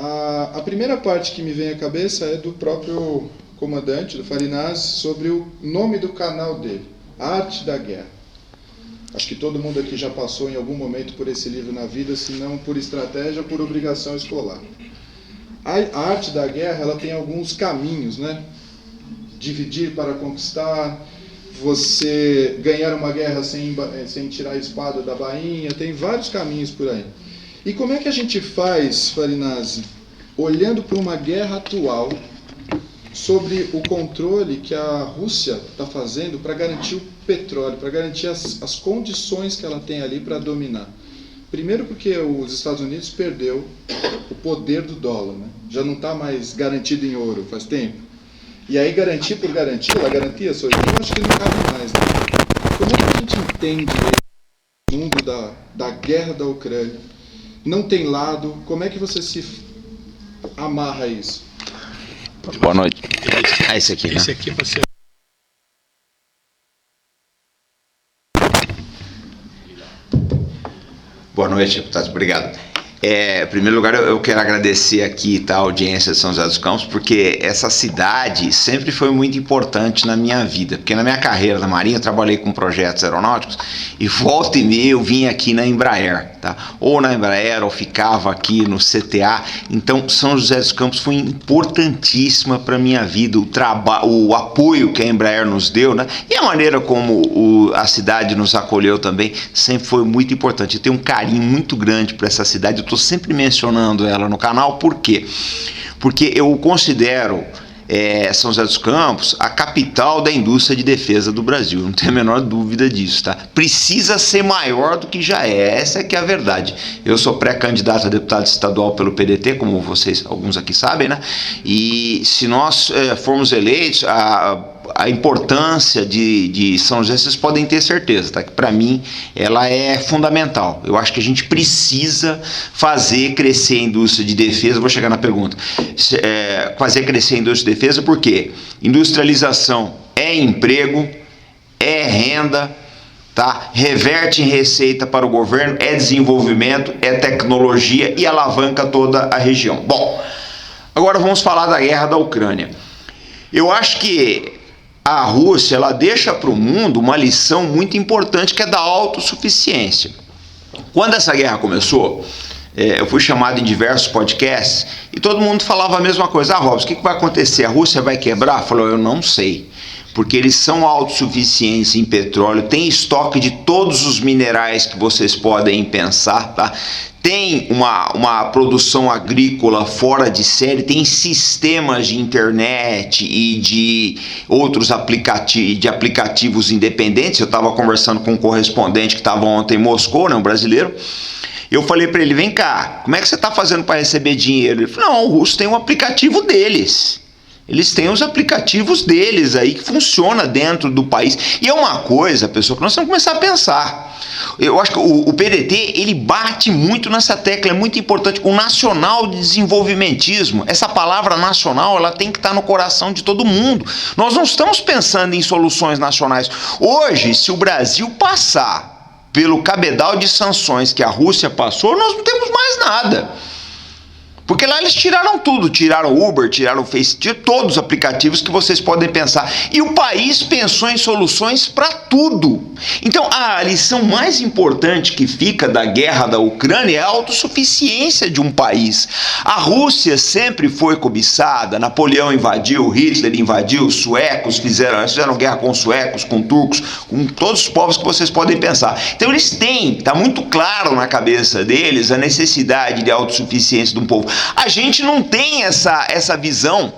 A primeira parte que me vem à cabeça é do próprio comandante, do Farinazzi, sobre o nome do canal dele, A Arte da Guerra. Acho que todo mundo aqui já passou em algum momento por esse livro na vida, se não por estratégia, por obrigação escolar. A Arte da Guerra, ela tem alguns caminhos, né? Dividir para conquistar, você ganhar uma guerra sem tirar a espada da bainha, tem vários caminhos por aí. E como é que a gente faz, Farinazzi, olhando para uma guerra atual, sobre o controle que a Rússia está fazendo para garantir o petróleo, para garantir as condições que ela tem ali para dominar? Primeiro porque os Estados Unidos perdeu o poder do dólar, né? Já não está mais garantido em ouro faz tempo. E aí garantir por garantia, ela garantia só eu acho que não cabe mais, né? Como é que a gente entende o mundo da guerra da Ucrânia? Não tem lado, como é que você se amarra a isso? Boa noite. Esse aqui, né? Esse aqui para ser. Boa noite, deputados. Obrigado. Em primeiro lugar, eu quero agradecer aqui a audiência de São José dos Campos, porque essa cidade sempre foi muito importante na minha vida, porque na minha carreira na Marinha eu trabalhei com projetos aeronáuticos e volta e meia eu vim aqui na Embraer, tá? Ou na Embraer, ou ficava aqui no CTA. Então, São José dos Campos foi importantíssima para a minha vida, o apoio que a Embraer nos deu, né? E a maneira como a cidade nos acolheu também sempre foi muito importante. Eu tenho um carinho muito grande para essa cidade. Eu estou sempre mencionando ela no canal, por quê? Porque eu considero São José dos Campos a capital da indústria de defesa do Brasil, não tenho a menor dúvida disso, tá? Precisa ser maior do que já é, essa é que é a verdade. Eu sou pré-candidato a deputado estadual pelo PDT, como vocês, alguns aqui sabem, né? E se nós formos eleitos, a importância de São José, vocês podem ter certeza, tá? Que para mim ela é fundamental. Eu acho que a gente precisa fazer crescer a indústria de defesa. Vou chegar na pergunta. Fazer crescer a indústria de defesa, porque industrialização é emprego, é renda, tá? Reverte em receita para o governo, é desenvolvimento, é tecnologia e alavanca toda a região. Bom, agora vamos falar da guerra da Ucrânia. Eu acho que a Rússia, ela deixa para o mundo uma lição muito importante, que é da autossuficiência. Quando essa guerra começou, eu fui chamado em diversos podcasts e todo mundo falava a mesma coisa. Robson, o que vai acontecer? A Rússia vai quebrar? Falou, eu não sei. Porque eles são autossuficientes em petróleo, tem estoque de todos os minerais que vocês podem pensar, tá? Tem uma produção agrícola fora de série, tem sistemas de internet e de outros aplicativos independentes. Eu estava conversando com um correspondente que estava ontem em Moscou, né, um brasileiro. Eu falei para ele, vem cá, como é que você está fazendo para receber dinheiro? Ele falou, não, o russo tem um aplicativo deles. Eles têm os aplicativos deles aí que funciona dentro do país. E é uma coisa, pessoal, que nós temos que começar a pensar. Eu acho que o PDT, ele bate muito nessa tecla, é muito importante. O nacional de desenvolvimentismo, essa palavra nacional, ela tem que estar no coração de todo mundo. Nós não estamos pensando em soluções nacionais. Hoje, se o Brasil passar pelo cabedal de sanções que a Rússia passou, nós não temos mais nada. Porque lá eles tiraram tudo, tiraram o Uber, tiraram o Face, tiraram todos os aplicativos que vocês podem pensar. E o país pensou em soluções para tudo. Então a lição mais importante que fica da guerra da Ucrânia é a autossuficiência de um país. A Rússia sempre foi cobiçada, Napoleão invadiu, Hitler invadiu, os suecos fizeram guerra com os suecos, com turcos, com todos os povos que vocês podem pensar. Então eles têm, está muito claro na cabeça deles a necessidade de autossuficiência de um povo. A gente não tem essa visão.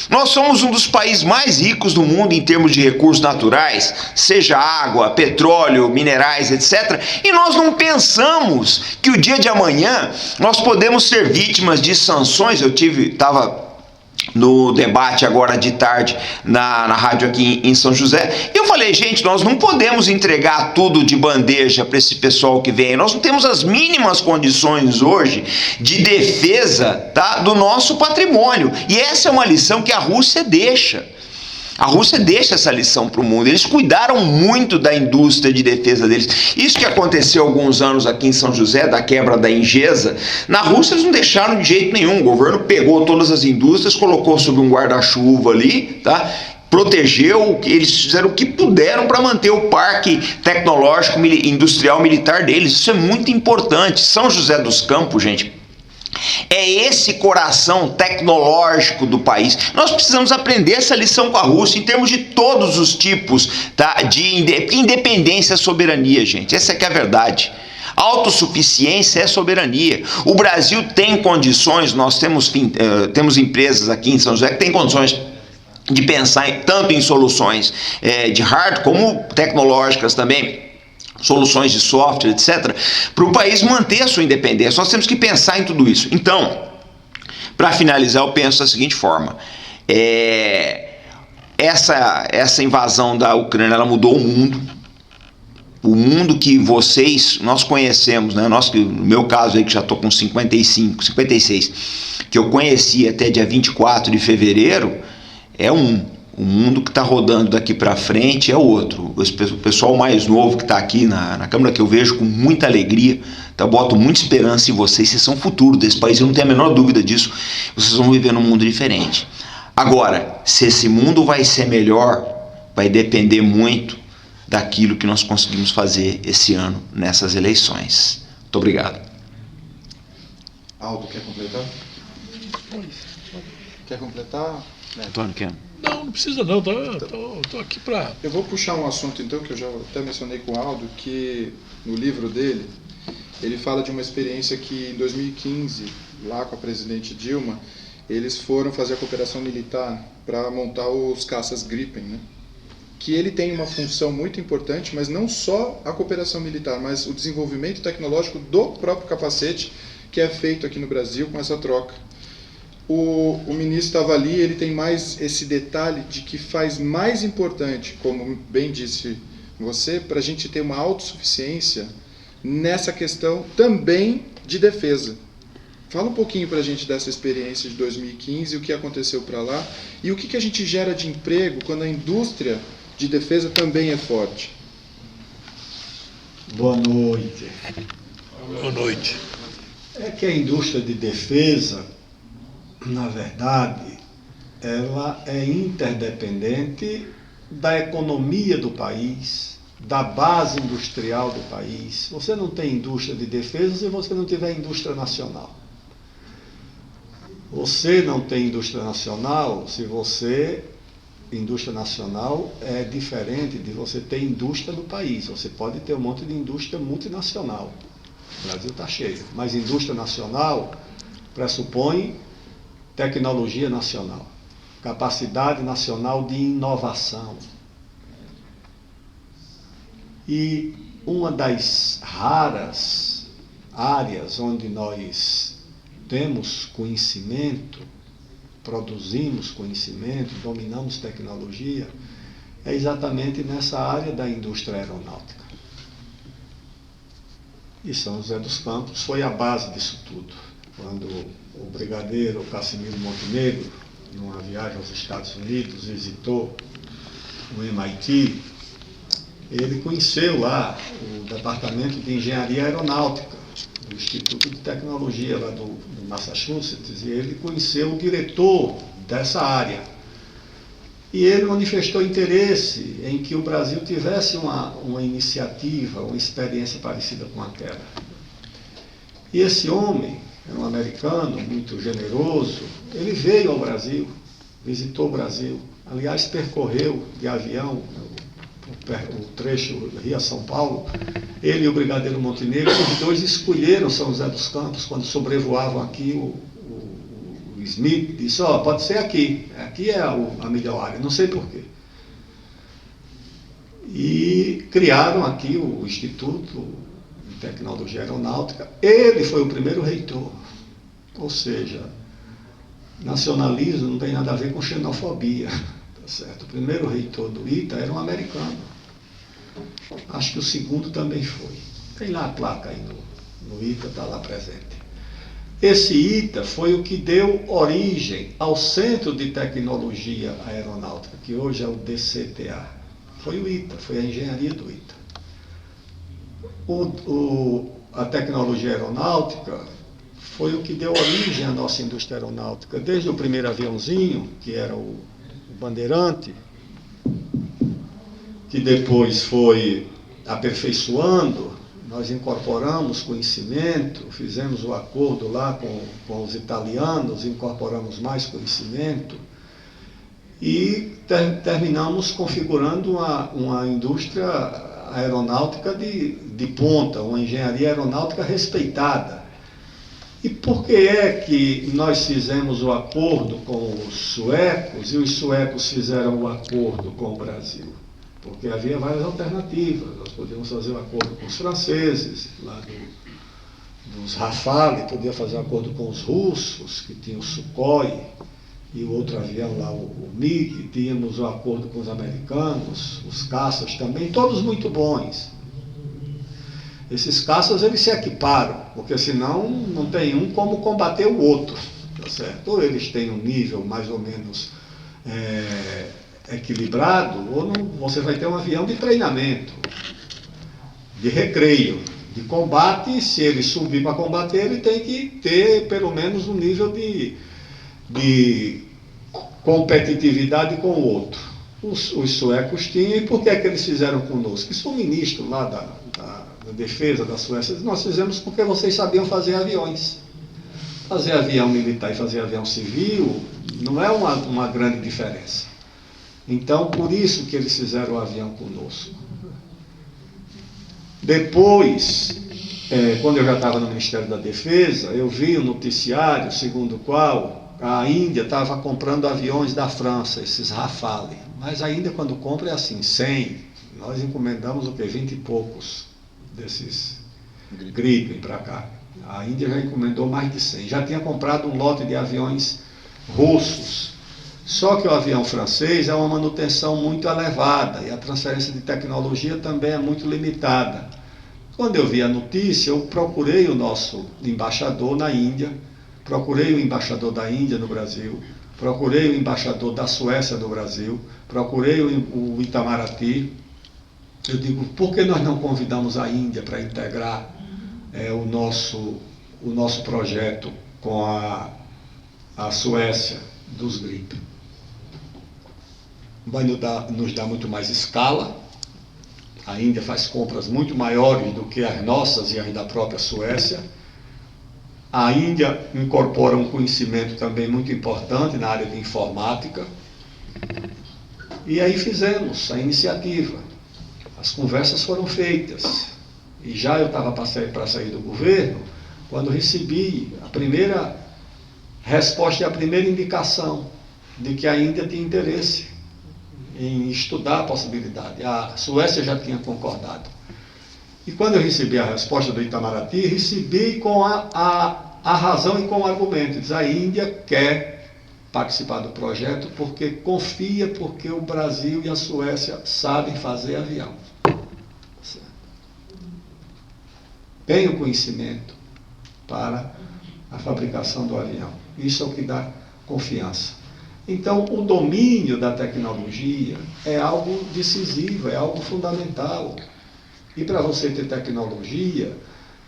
Nós somos um dos países mais ricos do mundo em termos de recursos naturais, seja água, petróleo, minerais, etc. E nós não pensamos que o dia de amanhã nós podemos ser vítimas de sanções. Eu estava no debate agora de tarde na rádio aqui em São José, eu falei, gente, nós não podemos entregar tudo de bandeja para esse pessoal que vem, nós não temos as mínimas condições hoje de defesa, tá, do nosso patrimônio, e essa é uma lição que a Rússia deixa. A Rússia deixa essa lição para o mundo. Eles cuidaram muito da indústria de defesa deles. Isso que aconteceu há alguns anos aqui em São José, da quebra da Ingesa, na Rússia eles não deixaram de jeito nenhum. O governo pegou todas as indústrias, colocou sob um guarda-chuva ali, tá? Protegeu, eles fizeram o que puderam para manter o parque tecnológico, industrial, militar deles. Isso é muito importante. São José dos Campos, gente, é esse coração tecnológico do país. Nós precisamos aprender essa lição com a Rússia em termos de todos os tipos, tá? De independência e soberania, gente. Essa é que é a verdade. Autossuficiência é soberania. O Brasil tem condições, nós temos empresas aqui em São José que têm condições de pensar tanto em soluções de hardware como tecnológicas também, soluções de software, etc., para o país manter a sua independência. Nós temos que pensar em tudo isso. Então, para finalizar, eu penso da seguinte forma: essa invasão da Ucrânia, ela mudou o mundo. O mundo que nós conhecemos, né? No meu caso aí, que já estou com 56, que eu conheci até dia 24 de fevereiro, é o mundo que está rodando daqui para frente é outro. O pessoal mais novo que está aqui na Câmara, que eu vejo com muita alegria, tá? Boto muita esperança em vocês são o futuro desse país, eu não tenho a menor dúvida disso. Vocês vão viver num mundo diferente. Agora, se esse mundo vai ser melhor, vai depender muito daquilo que nós conseguimos fazer esse ano nessas eleições. Muito obrigado. Aldo, quer completar? Quer completar? Antônio, quer? Não precisa não, tô aqui para... Eu vou puxar um assunto então, que eu já até mencionei com o Aldo, que no livro dele, ele fala de uma experiência que em 2015, lá com a presidente Dilma, eles foram fazer a cooperação militar para montar os caças Gripen, né? Que ele tem uma função muito importante, mas não só a cooperação militar, mas o desenvolvimento tecnológico do próprio capacete, que é feito aqui no Brasil com essa troca. O ministro estava ali, ele tem mais esse detalhe de que faz mais importante, como bem disse você, para a gente ter uma autossuficiência nessa questão também de defesa. Fala um pouquinho para a gente dessa experiência de 2015, o que aconteceu para lá e o que a gente gera de emprego quando a indústria de defesa também é forte. Boa noite. Boa noite. É que a indústria de defesa, na verdade, ela é interdependente da economia do país, da base industrial do país. Você não tem indústria de defesa se você não tiver indústria nacional. Você não tem indústria nacional se você... Indústria nacional é diferente de você ter indústria no país. Você pode ter um monte de indústria multinacional. O Brasil está cheio. Mas indústria nacional pressupõe tecnologia nacional, capacidade nacional de inovação. E uma das raras áreas onde nós temos conhecimento, produzimos conhecimento, dominamos tecnologia, é exatamente nessa área da indústria aeronáutica. E São José dos Campos foi a base disso tudo. Quando o brigadeiro Cassimiro Montenegro, numa viagem aos Estados Unidos, visitou o MIT, ele conheceu lá o Departamento de Engenharia Aeronáutica, do Instituto de Tecnologia lá do Massachusetts, e ele conheceu o diretor dessa área. E ele manifestou interesse em que o Brasil tivesse uma iniciativa, uma experiência parecida com aquela. E esse homem, era um americano muito generoso, ele veio ao Brasil, visitou o Brasil, aliás, percorreu de avião o trecho Rio-São Paulo. Ele e o brigadeiro Montenegro, os dois escolheram São José dos Campos quando sobrevoavam aqui. O Smith disse: ó, pode ser aqui é a melhor área, não sei porquê. E criaram aqui o Instituto de Tecnologia Aeronáutica. Ele foi o primeiro reitor, ou seja, nacionalismo não tem nada a ver com xenofobia. Certo. O primeiro reitor do ITA era um americano. Acho que o segundo também foi. Tem lá a placa aí no ITA, está lá presente. Esse ITA foi o que deu origem ao Centro de Tecnologia Aeronáutica, que hoje é o DCTA. Foi o ITA, foi a engenharia do ITA. A tecnologia aeronáutica foi o que deu origem à nossa indústria aeronáutica, desde o primeiro aviãozinho, que era o Bandeirante, que depois foi aperfeiçoando, nós incorporamos conhecimento, fizemos o acordo lá com os italianos, incorporamos mais conhecimento e terminamos configurando uma indústria aeronáutica de ponta, uma engenharia aeronáutica respeitada. E por que é que nós fizemos o acordo com os suecos e os suecos fizeram o acordo com o Brasil? Porque havia várias alternativas. Nós podíamos fazer um acordo com os franceses, lá dos Rafale, podia fazer um acordo com os russos, que tinham o Sukhoi, e o outro avião lá, o MiG, tínhamos um acordo com os americanos, os caças também, todos muito bons. Esses caças, eles se equiparam, porque senão não tem um como combater o outro, tá certo? Ou eles têm um nível mais ou menos equilibrado, ou não, você vai ter um avião de treinamento, de recreio, de combate. Se ele subir para combater, ele tem que ter pelo menos um nível de competitividade com o outro. Os suecos tinham, e por que é que eles fizeram conosco? Isso, o ministro lá da defesa da Suécia, nós fizemos porque vocês sabiam fazer aviões. Fazer avião militar e fazer avião civil não é uma grande diferença. Então, por isso que eles fizeram o avião conosco. Depois, quando eu já estava no Ministério da Defesa, eu vi um noticiário segundo o qual a Índia estava comprando aviões da França, esses Rafale. Mas a Índia, quando compra, é assim, 100. Nós encomendamos o quê? 20 e poucos desses Gripen para cá. A Índia já encomendou mais de 100. Já tinha comprado um lote de aviões russos. Só que o avião francês é uma manutenção muito elevada e a transferência de tecnologia também é muito limitada. Quando eu vi a notícia, eu procurei o nosso embaixador na Índia, procurei o embaixador da Índia no Brasil, procurei o embaixador da Suécia no Brasil, procurei o Itamaraty. Eu digo, por que nós não convidamos a Índia para integrar o nosso projeto com a Suécia dos Gripen? Vai nos dar muito mais escala. A Índia faz compras muito maiores do que as nossas e as da própria Suécia. A Índia incorpora um conhecimento também muito importante na área de informática. E aí fizemos a iniciativa. As conversas foram feitas. E já eu estava para sair do governo quando recebi a primeira resposta e a primeira indicação de que a Índia tinha interesse em estudar a possibilidade. A Suécia já tinha concordado. E quando eu recebi a resposta do Itamaraty, recebi com a razão e com o argumento. Diz, a Índia quer participar do projeto porque confia, porque o Brasil e a Suécia sabem fazer avião. Tem o conhecimento para a fabricação do avião. Isso é o que dá confiança. Então, o domínio da tecnologia é algo decisivo, é algo fundamental. E para você ter tecnologia,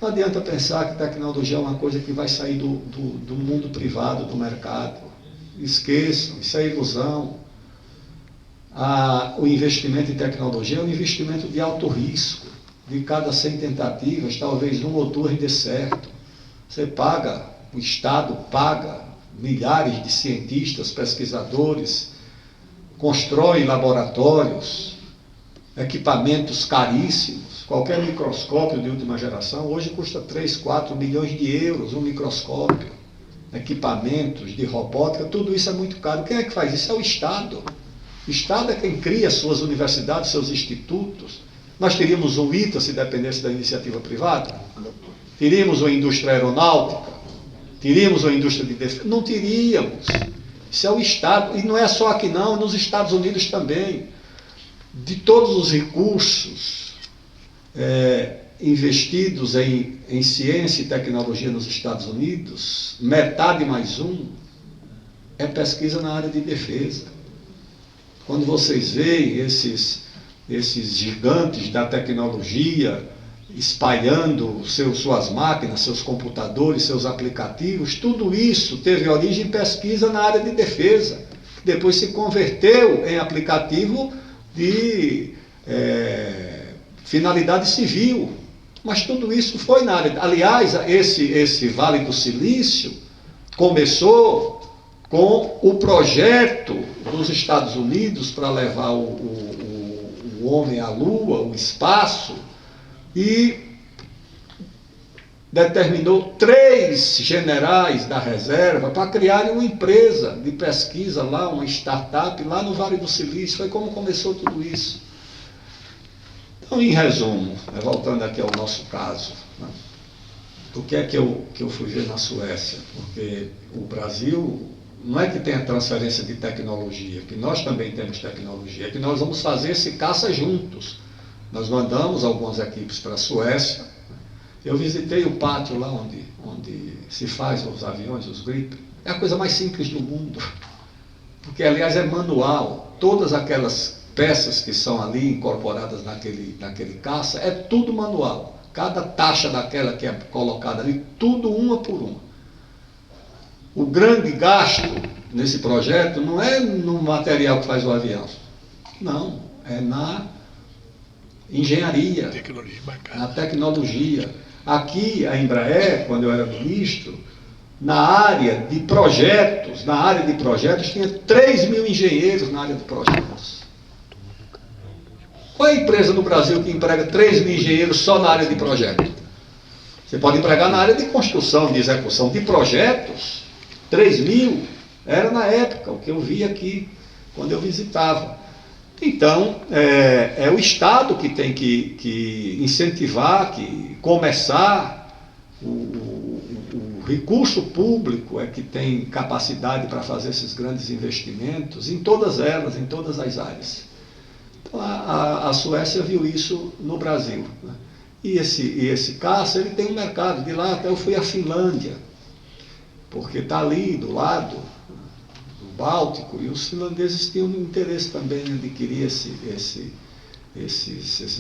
não adianta pensar que tecnologia é uma coisa que vai sair do mundo privado, do mercado. Esqueçam, isso é ilusão. O investimento em tecnologia é um investimento de alto risco. De cada 100 tentativas, talvez 1 ou 2 dê certo. Você paga, o Estado paga milhares de cientistas, pesquisadores, constrói laboratórios, equipamentos caríssimos. Qualquer microscópio de última geração hoje custa 3, 4 milhões de euros um microscópio. Equipamentos de robótica, tudo isso é muito caro. Quem é que faz isso? É o Estado. O Estado é quem cria suas universidades, seus institutos. Nós teríamos um ITA se dependesse da iniciativa privada? Teríamos uma indústria aeronáutica? Teríamos uma indústria de defesa? Não teríamos. Isso é o Estado. E não é só aqui não, nos Estados Unidos também. De todos os recursos investidos em ciência e tecnologia nos Estados Unidos, metade mais um é pesquisa na área de defesa. Quando vocês veem esses gigantes da tecnologia espalhando suas máquinas, seus computadores, seus aplicativos, tudo isso teve origem em pesquisa na área de defesa, que depois se converteu em aplicativo de finalidade civil. Mas tudo isso foi na área. Aliás, esse Vale do Silício começou com o projeto dos Estados Unidos para levar o homem à Lua, o espaço, e determinou 3 generais da reserva para criarem uma empresa de pesquisa lá, uma startup lá no Vale do Silício. Foi como começou tudo isso. Então, em resumo, voltando aqui ao nosso caso, né, o que é que eu fui ver na Suécia? Porque o Brasil não é que tenha transferência de tecnologia, que nós também temos tecnologia, é que nós vamos fazer esse caça juntos. Nós mandamos algumas equipes para a Suécia. Eu visitei o pátio lá onde se faz os aviões, os Gripen. É a coisa mais simples do mundo, porque, aliás, é manual. Todas aquelas peças que são ali incorporadas naquele caça, é tudo manual. Cada taxa daquela que é colocada ali, tudo uma por uma. O grande gasto nesse projeto não é no material que faz o avião. Não, é na engenharia, na tecnologia. Aqui, a Embraer, quando eu era ministro, na área de projetos, tinha 3 mil engenheiros na área de projetos. Qual é a empresa no Brasil que emprega 3 mil engenheiros só na área de projeto? Você pode empregar na área de construção, de execução, de projetos. 3 mil era na época, o que eu vi aqui, quando eu visitava. Então, é o Estado que tem que incentivar, que começar, o recurso público é que tem capacidade para fazer esses grandes investimentos em todas elas, em todas as áreas. Então, a Suécia viu isso no Brasil, né? E esse caça, ele tem um mercado. De lá até eu fui à Finlândia, porque está ali do lado do Báltico, e os finlandeses tinham um interesse também em adquirir esses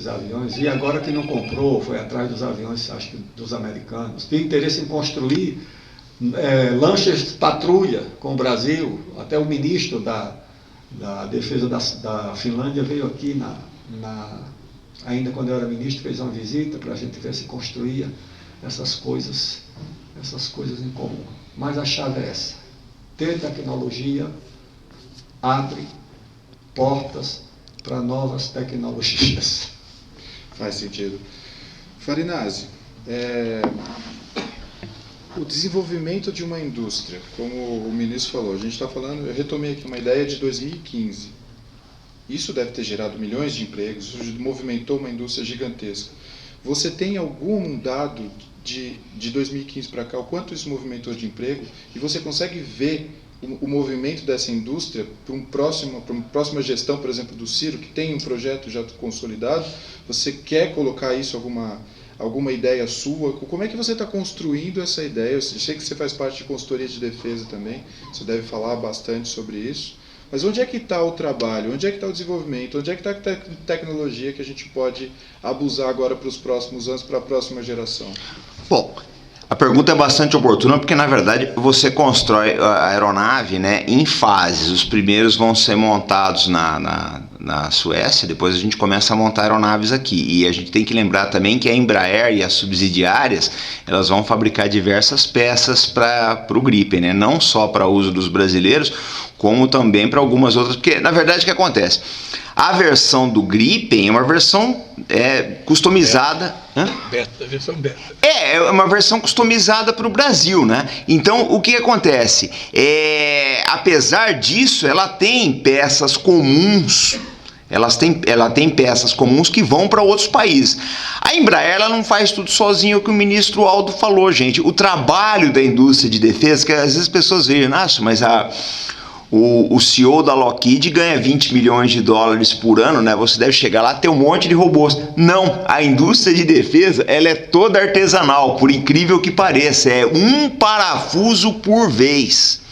aviões. E agora que não comprou, foi atrás dos aviões, acho que dos americanos. Tem interesse em construir lanchas de patrulha com o Brasil. Até o ministro da Defesa da Finlândia veio aqui, ainda quando eu era ministro, fez uma visita para a gente ver se construía essas coisas em comum. Mas a chave é essa: ter tecnologia abre portas para novas tecnologias. Faz sentido. Farinazzi, o desenvolvimento de uma indústria, como o ministro falou, a gente está falando, eu retomei aqui uma ideia de 2015. Isso deve ter gerado milhões de empregos, isso movimentou uma indústria gigantesca. Você tem algum dado de 2015 para cá, o quanto isso movimentou de emprego, e você consegue ver o movimento dessa indústria para uma próxima gestão, por exemplo, do Ciro, que tem um projeto já consolidado? Você quer colocar isso, alguma ideia sua? Como é que você está construindo essa ideia? Eu sei que você faz parte de consultoria de defesa também, você deve falar bastante sobre isso. Mas onde é que está o trabalho? Onde é que está o desenvolvimento? Onde é que está a tecnologia que a gente pode abusar agora para os próximos anos, para a próxima geração? Bom, a pergunta é bastante oportuna, porque na verdade você constrói a aeronave, né, em fases. Os primeiros vão ser montados na Suécia, depois a gente começa a montar aeronaves aqui. E a gente tem que lembrar também que a Embraer e as subsidiárias, elas vão fabricar diversas peças para o Gripen, né, não só para uso dos brasileiros, como também para algumas outras, porque na verdade o que acontece? A versão do Gripen é uma versão customizada. Beta, a versão beta. É uma versão customizada para o Brasil, né? Então o que acontece? Apesar disso, ela tem peças comuns. Ela tem peças comuns que vão para outros países. A Embraer, ela não faz tudo sozinha, o que o ministro Aldo falou, gente. O trabalho da indústria de defesa, que às vezes as pessoas veem, nossa, mas o CEO da Lockheed ganha 20 milhões de dólares por ano, né? Você deve chegar lá e ter um monte de robôs. Não, a indústria de defesa, ela é toda artesanal, por incrível que pareça, é um parafuso por vez.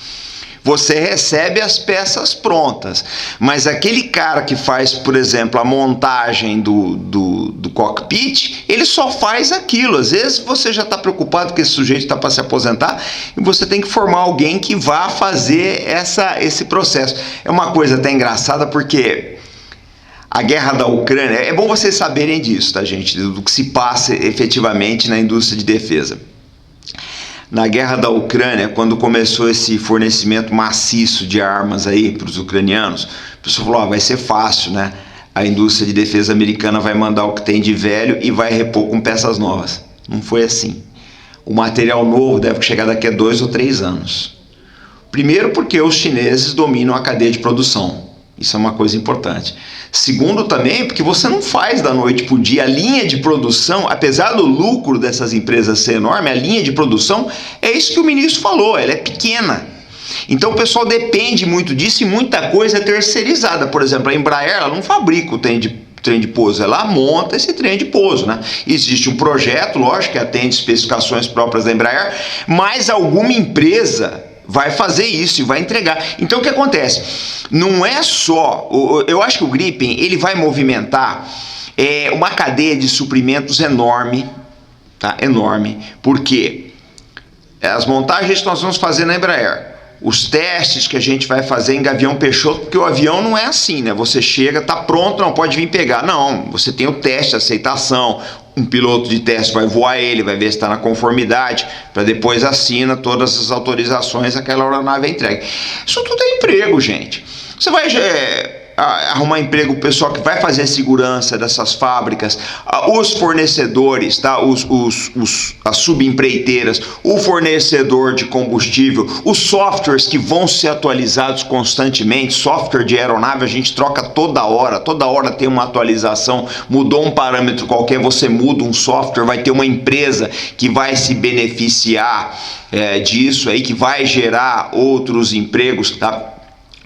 Você recebe as peças prontas, mas aquele cara que faz, por exemplo, a montagem do cockpit, ele só faz aquilo. Às vezes você já está preocupado que esse sujeito está para se aposentar e você tem que formar alguém que vá fazer esse processo. É uma coisa até engraçada porque a guerra da Ucrânia, é bom vocês saberem disso, tá, gente? Do que se passa efetivamente na indústria de defesa. Na guerra da Ucrânia, quando começou esse fornecimento maciço de armas aí para os ucranianos, o pessoal falou, vai ser fácil, né? A indústria de defesa americana vai mandar o que tem de velho e vai repor com peças novas. Não foi assim. O material novo deve chegar daqui a 2 ou 3 anos. Primeiro porque os chineses dominam a cadeia de produção. Isso é uma coisa importante. Segundo também, porque você não faz da noite para o dia. A linha de produção, apesar do lucro dessas empresas ser enorme, a linha de produção é isso que o ministro falou, ela é pequena. Então o pessoal depende muito disso e muita coisa é terceirizada. Por exemplo, a Embraer ela não fabrica o trem de pouso, ela monta esse trem de pouso, né? Existe um projeto, lógico, que atende especificações próprias da Embraer, mas alguma empresa vai fazer isso e vai entregar. Então o que acontece? Não é só... Eu acho que o Gripen ele vai movimentar uma cadeia de suprimentos enorme, tá? Enorme. Por quê? As montagens que nós vamos fazer na Embraer, os testes que a gente vai fazer em Gavião Peixoto, porque o avião não é assim, né? Você chega, tá pronto, não pode vir pegar. Não, você tem o teste, a aceitação, um piloto de teste vai voar ele, vai ver se está na conformidade, para depois assina todas as autorizações, aquela aeronave é entregue. Isso tudo é emprego, gente. Você vai arrumar emprego para o pessoal que vai fazer a segurança dessas fábricas, os fornecedores, tá? As subempreiteiras, o fornecedor de combustível, os softwares que vão ser atualizados constantemente. Software de aeronave a gente troca toda hora tem uma atualização, mudou um parâmetro qualquer, você muda um software, vai ter uma empresa que vai se beneficiar disso aí, que vai gerar outros empregos, tá?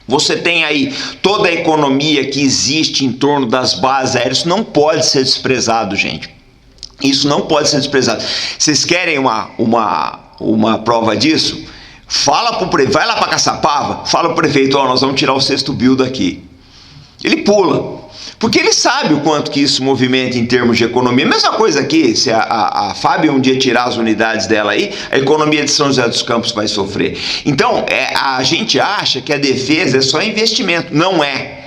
Você tem aí toda a economia que existe em torno das bases aéreas. Isso não pode ser desprezado, gente. Isso não pode ser desprezado. Vocês querem uma prova disso? Fala pro prefeito, vai lá para Caçapava, fala pro prefeito, nós vamos tirar o 6º bio daqui. Ele pula. Porque ele sabe o quanto que isso movimenta em termos de economia. Mesma coisa aqui, se a Fábio um dia tirar as unidades dela aí, a economia de São José dos Campos vai sofrer. Então, a gente acha que a defesa é só investimento. Não é.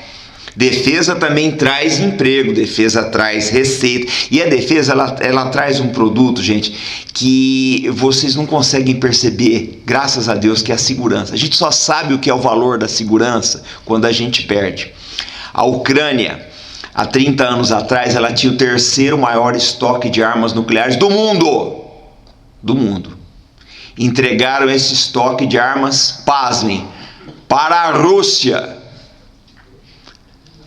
Defesa também traz emprego, defesa traz receita. E a defesa, ela traz um produto, gente, que vocês não conseguem perceber, graças a Deus, que é a segurança. A gente só sabe o que é o valor da segurança quando a gente perde. A Ucrânia, há 30 anos atrás, ela tinha o 3º maior estoque de armas nucleares do mundo. Do mundo. Entregaram esse estoque de armas, pasmem, para a Rússia.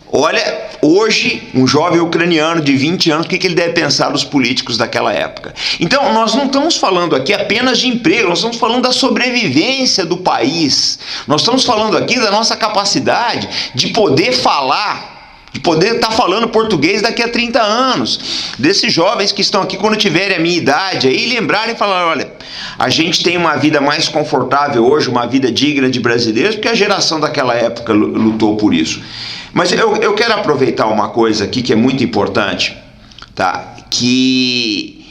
Olha, hoje, um jovem ucraniano de 20 anos, o que ele deve pensar dos políticos daquela época? Então, nós não estamos falando aqui apenas de emprego, nós estamos falando da sobrevivência do país. Nós estamos falando aqui da nossa capacidade de poder falar, de poder estar falando português daqui a 30 anos. Desses jovens que estão aqui quando tiverem a minha idade, aí lembrarem e falar, olha, a gente tem uma vida mais confortável hoje, uma vida digna de brasileiros, porque a geração daquela época lutou por isso. Mas eu quero aproveitar uma coisa aqui que é muito importante, tá? Que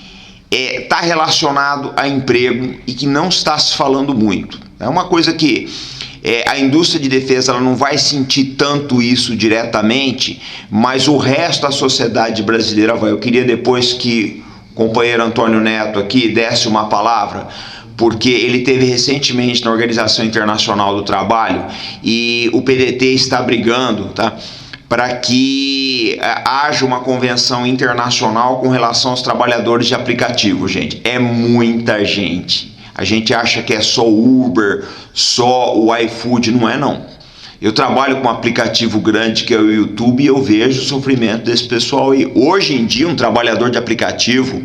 está relacionado a emprego e que não está se falando muito. É uma coisa que a indústria de defesa ela não vai sentir tanto isso diretamente, mas o resto da sociedade brasileira vai. Eu queria depois que o companheiro Antônio Neto aqui desse uma palavra, porque ele teve recentemente na Organização Internacional do Trabalho e o PDT está brigando, tá, para que haja uma convenção internacional com relação aos trabalhadores de aplicativo, gente. É muita gente. A gente acha que é só o Uber, só o iFood, não é não. Eu trabalho com um aplicativo grande que é o YouTube e eu vejo o sofrimento desse pessoal aí. Hoje em dia, um trabalhador de aplicativo,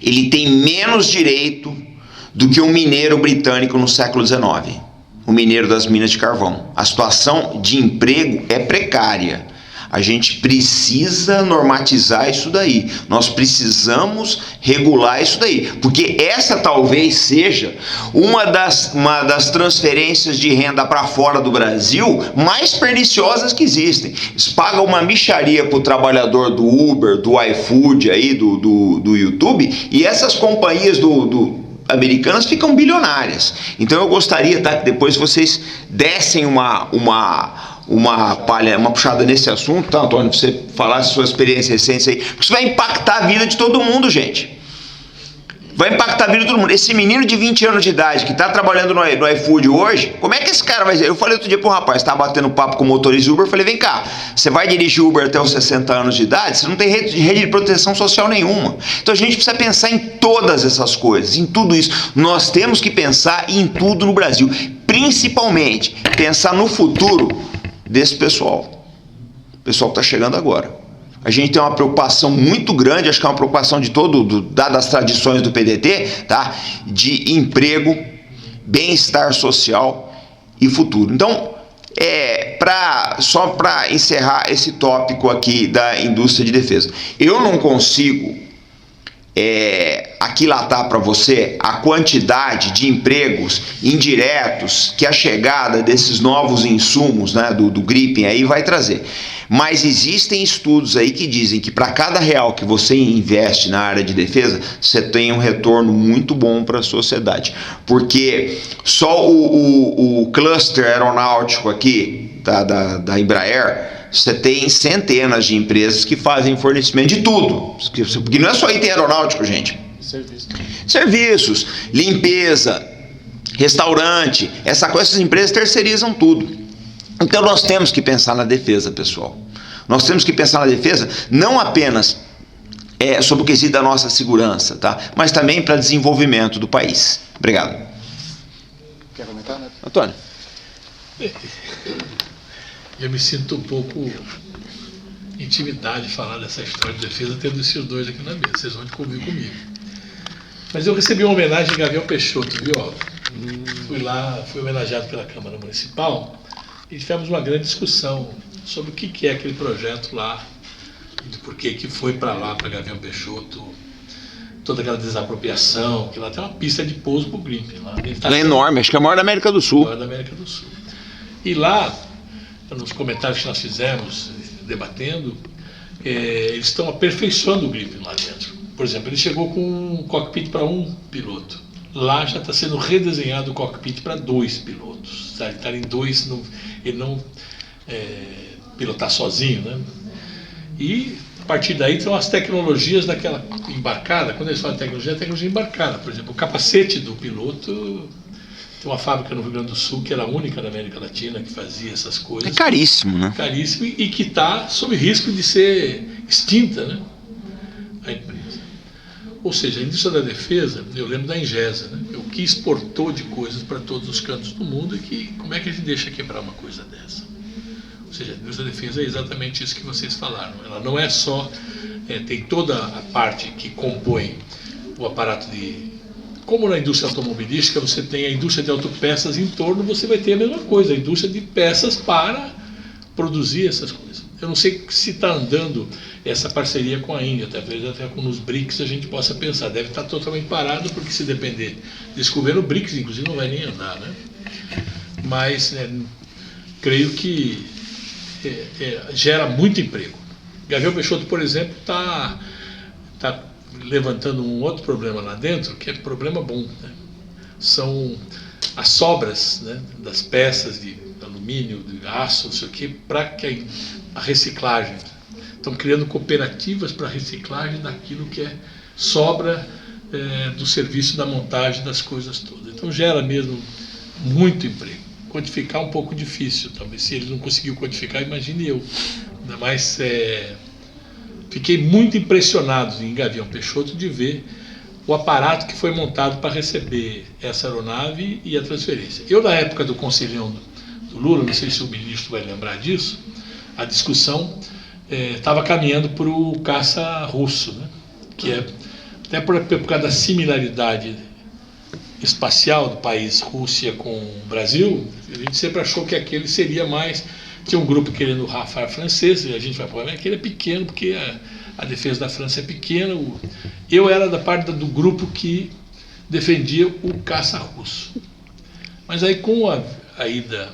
ele tem menos direito do que um mineiro britânico no século XIX. o mineiro das minas de carvão. A situação de emprego é precária. A gente precisa normatizar isso daí. Nós precisamos regular isso daí. Porque essa talvez seja uma das transferências de renda para fora do Brasil mais perniciosas que existem. Eles pagam uma mixaria para o trabalhador do Uber, do iFood, aí, do YouTube, e essas companhias americanas ficam bilionárias. Então eu gostaria, tá, que depois vocês dessem uma puxada nesse assunto, tá, Antônio, pra você falar da sua experiência recente aí, porque isso vai impactar a vida de todo mundo, gente. Vai impactar a vida de todo mundo. Esse menino de 20 anos de idade que tá trabalhando no iFood hoje, como é que esse cara vai... Eu falei outro dia pro rapaz, tava batendo papo com o motorista Uber, eu falei, vem cá, você vai dirigir Uber até os 60 anos de idade, você não tem rede de proteção social nenhuma. Então a gente precisa pensar em todas essas coisas, em tudo isso. Nós temos que pensar em tudo no Brasil, principalmente pensar no futuro desse pessoal. O pessoal que está chegando agora. A gente tem uma preocupação muito grande, acho que é uma preocupação de dadas as tradições do PDT, tá? De emprego, bem-estar social e futuro. Então, só para encerrar esse tópico aqui da indústria de defesa, eu não consigo aquilatar para você a quantidade de empregos indiretos que a chegada desses novos insumos, né, do Gripen aí vai trazer. Mas existem estudos aí que dizem que para cada real que você investe na área de defesa, você tem um retorno muito bom para a sociedade. Porque só o cluster aeronáutico aqui, da Embraer, você tem centenas de empresas que fazem fornecimento de tudo. Porque não é só item aeronáutico, gente. Serviços, limpeza, restaurante, essas empresas terceirizam tudo. Então nós temos que pensar na defesa, pessoal. Nós temos que pensar na defesa não apenas sobre o quesito da nossa segurança, tá? Mas também para desenvolvimento do país. Obrigado. Quer comentar, né? Antônio. Eu me sinto um pouco intimidade de falar dessa história de defesa, tendo esses dois aqui na mesa. Vocês vão convir comigo. Mas eu recebi uma homenagem de Gavião Peixoto, viu? Fui lá, fui homenageado pela Câmara Municipal e tivemos uma grande discussão sobre o que é aquele projeto lá e por que foi para lá, para Gavião Peixoto, toda aquela desapropriação, que lá tem uma pista de pouso para o Gripen. É enorme, acho que é a maior da América do Sul. Maior da América do Sul. E lá, nos comentários que nós fizemos, debatendo, eles estão aperfeiçoando o Gripen lá dentro. Por exemplo, ele chegou com um cockpit para um piloto. Lá já está sendo redesenhado o cockpit para 2 pilotos. Estar em 2, ele não pilotar sozinho, né? E a partir daí tem as tecnologias daquela embarcada. Quando eles falam de tecnologia, é tecnologia embarcada. Por exemplo, o capacete do piloto, tem uma fábrica no Rio Grande do Sul que era a única na América Latina que fazia essas coisas. É caríssimo, né? Caríssimo e que está sob risco de ser extinta, né? A empresa. Ou seja, a indústria da defesa, eu lembro da Ingesa, né? O que exportou de coisas para todos os cantos do mundo e que como é que a gente deixa quebrar uma coisa dessa? Ou seja, a indústria da defesa é exatamente isso que vocês falaram. Ela não é só, tem toda a parte que compõe o aparato de... Como na indústria automobilística você tem a indústria de autopeças em torno, você vai ter a mesma coisa, a indústria de peças para produzir essas coisas. Eu não sei se está andando essa parceria com a Índia, talvez até com os BRICS a gente possa pensar. Deve estar totalmente parado, porque se depender desse governo, o BRICS inclusive não vai nem andar, né? Mas creio que gera muito emprego. Gavião Peixoto, por exemplo, está levantando um outro problema lá dentro, que é problema bom, né? São as sobras, né, das peças de alumínio, de aço, não sei o que, para a reciclagem. Estão criando cooperativas para reciclagem daquilo que sobra do serviço da montagem das coisas todas. Então gera mesmo muito emprego. Quantificar um pouco difícil, talvez se ele não conseguiu quantificar, imagine eu. Ainda mais fiquei muito impressionado em Gavião Peixoto de ver o aparato que foi montado para receber essa aeronave e a transferência. Eu, na época do conselhão do Lula, não sei se o ministro vai lembrar disso, a discussão estava caminhando para o caça russo, né? Que até por causa da similaridade espacial do país Rússia com o Brasil, a gente sempre achou que aquele seria mais... Tinha um grupo querendo o Rafale francês, e a gente vai falar, aquele é pequeno, porque a defesa da França é pequena. Eu era da parte do grupo que defendia o caça russo. Mas aí com a ida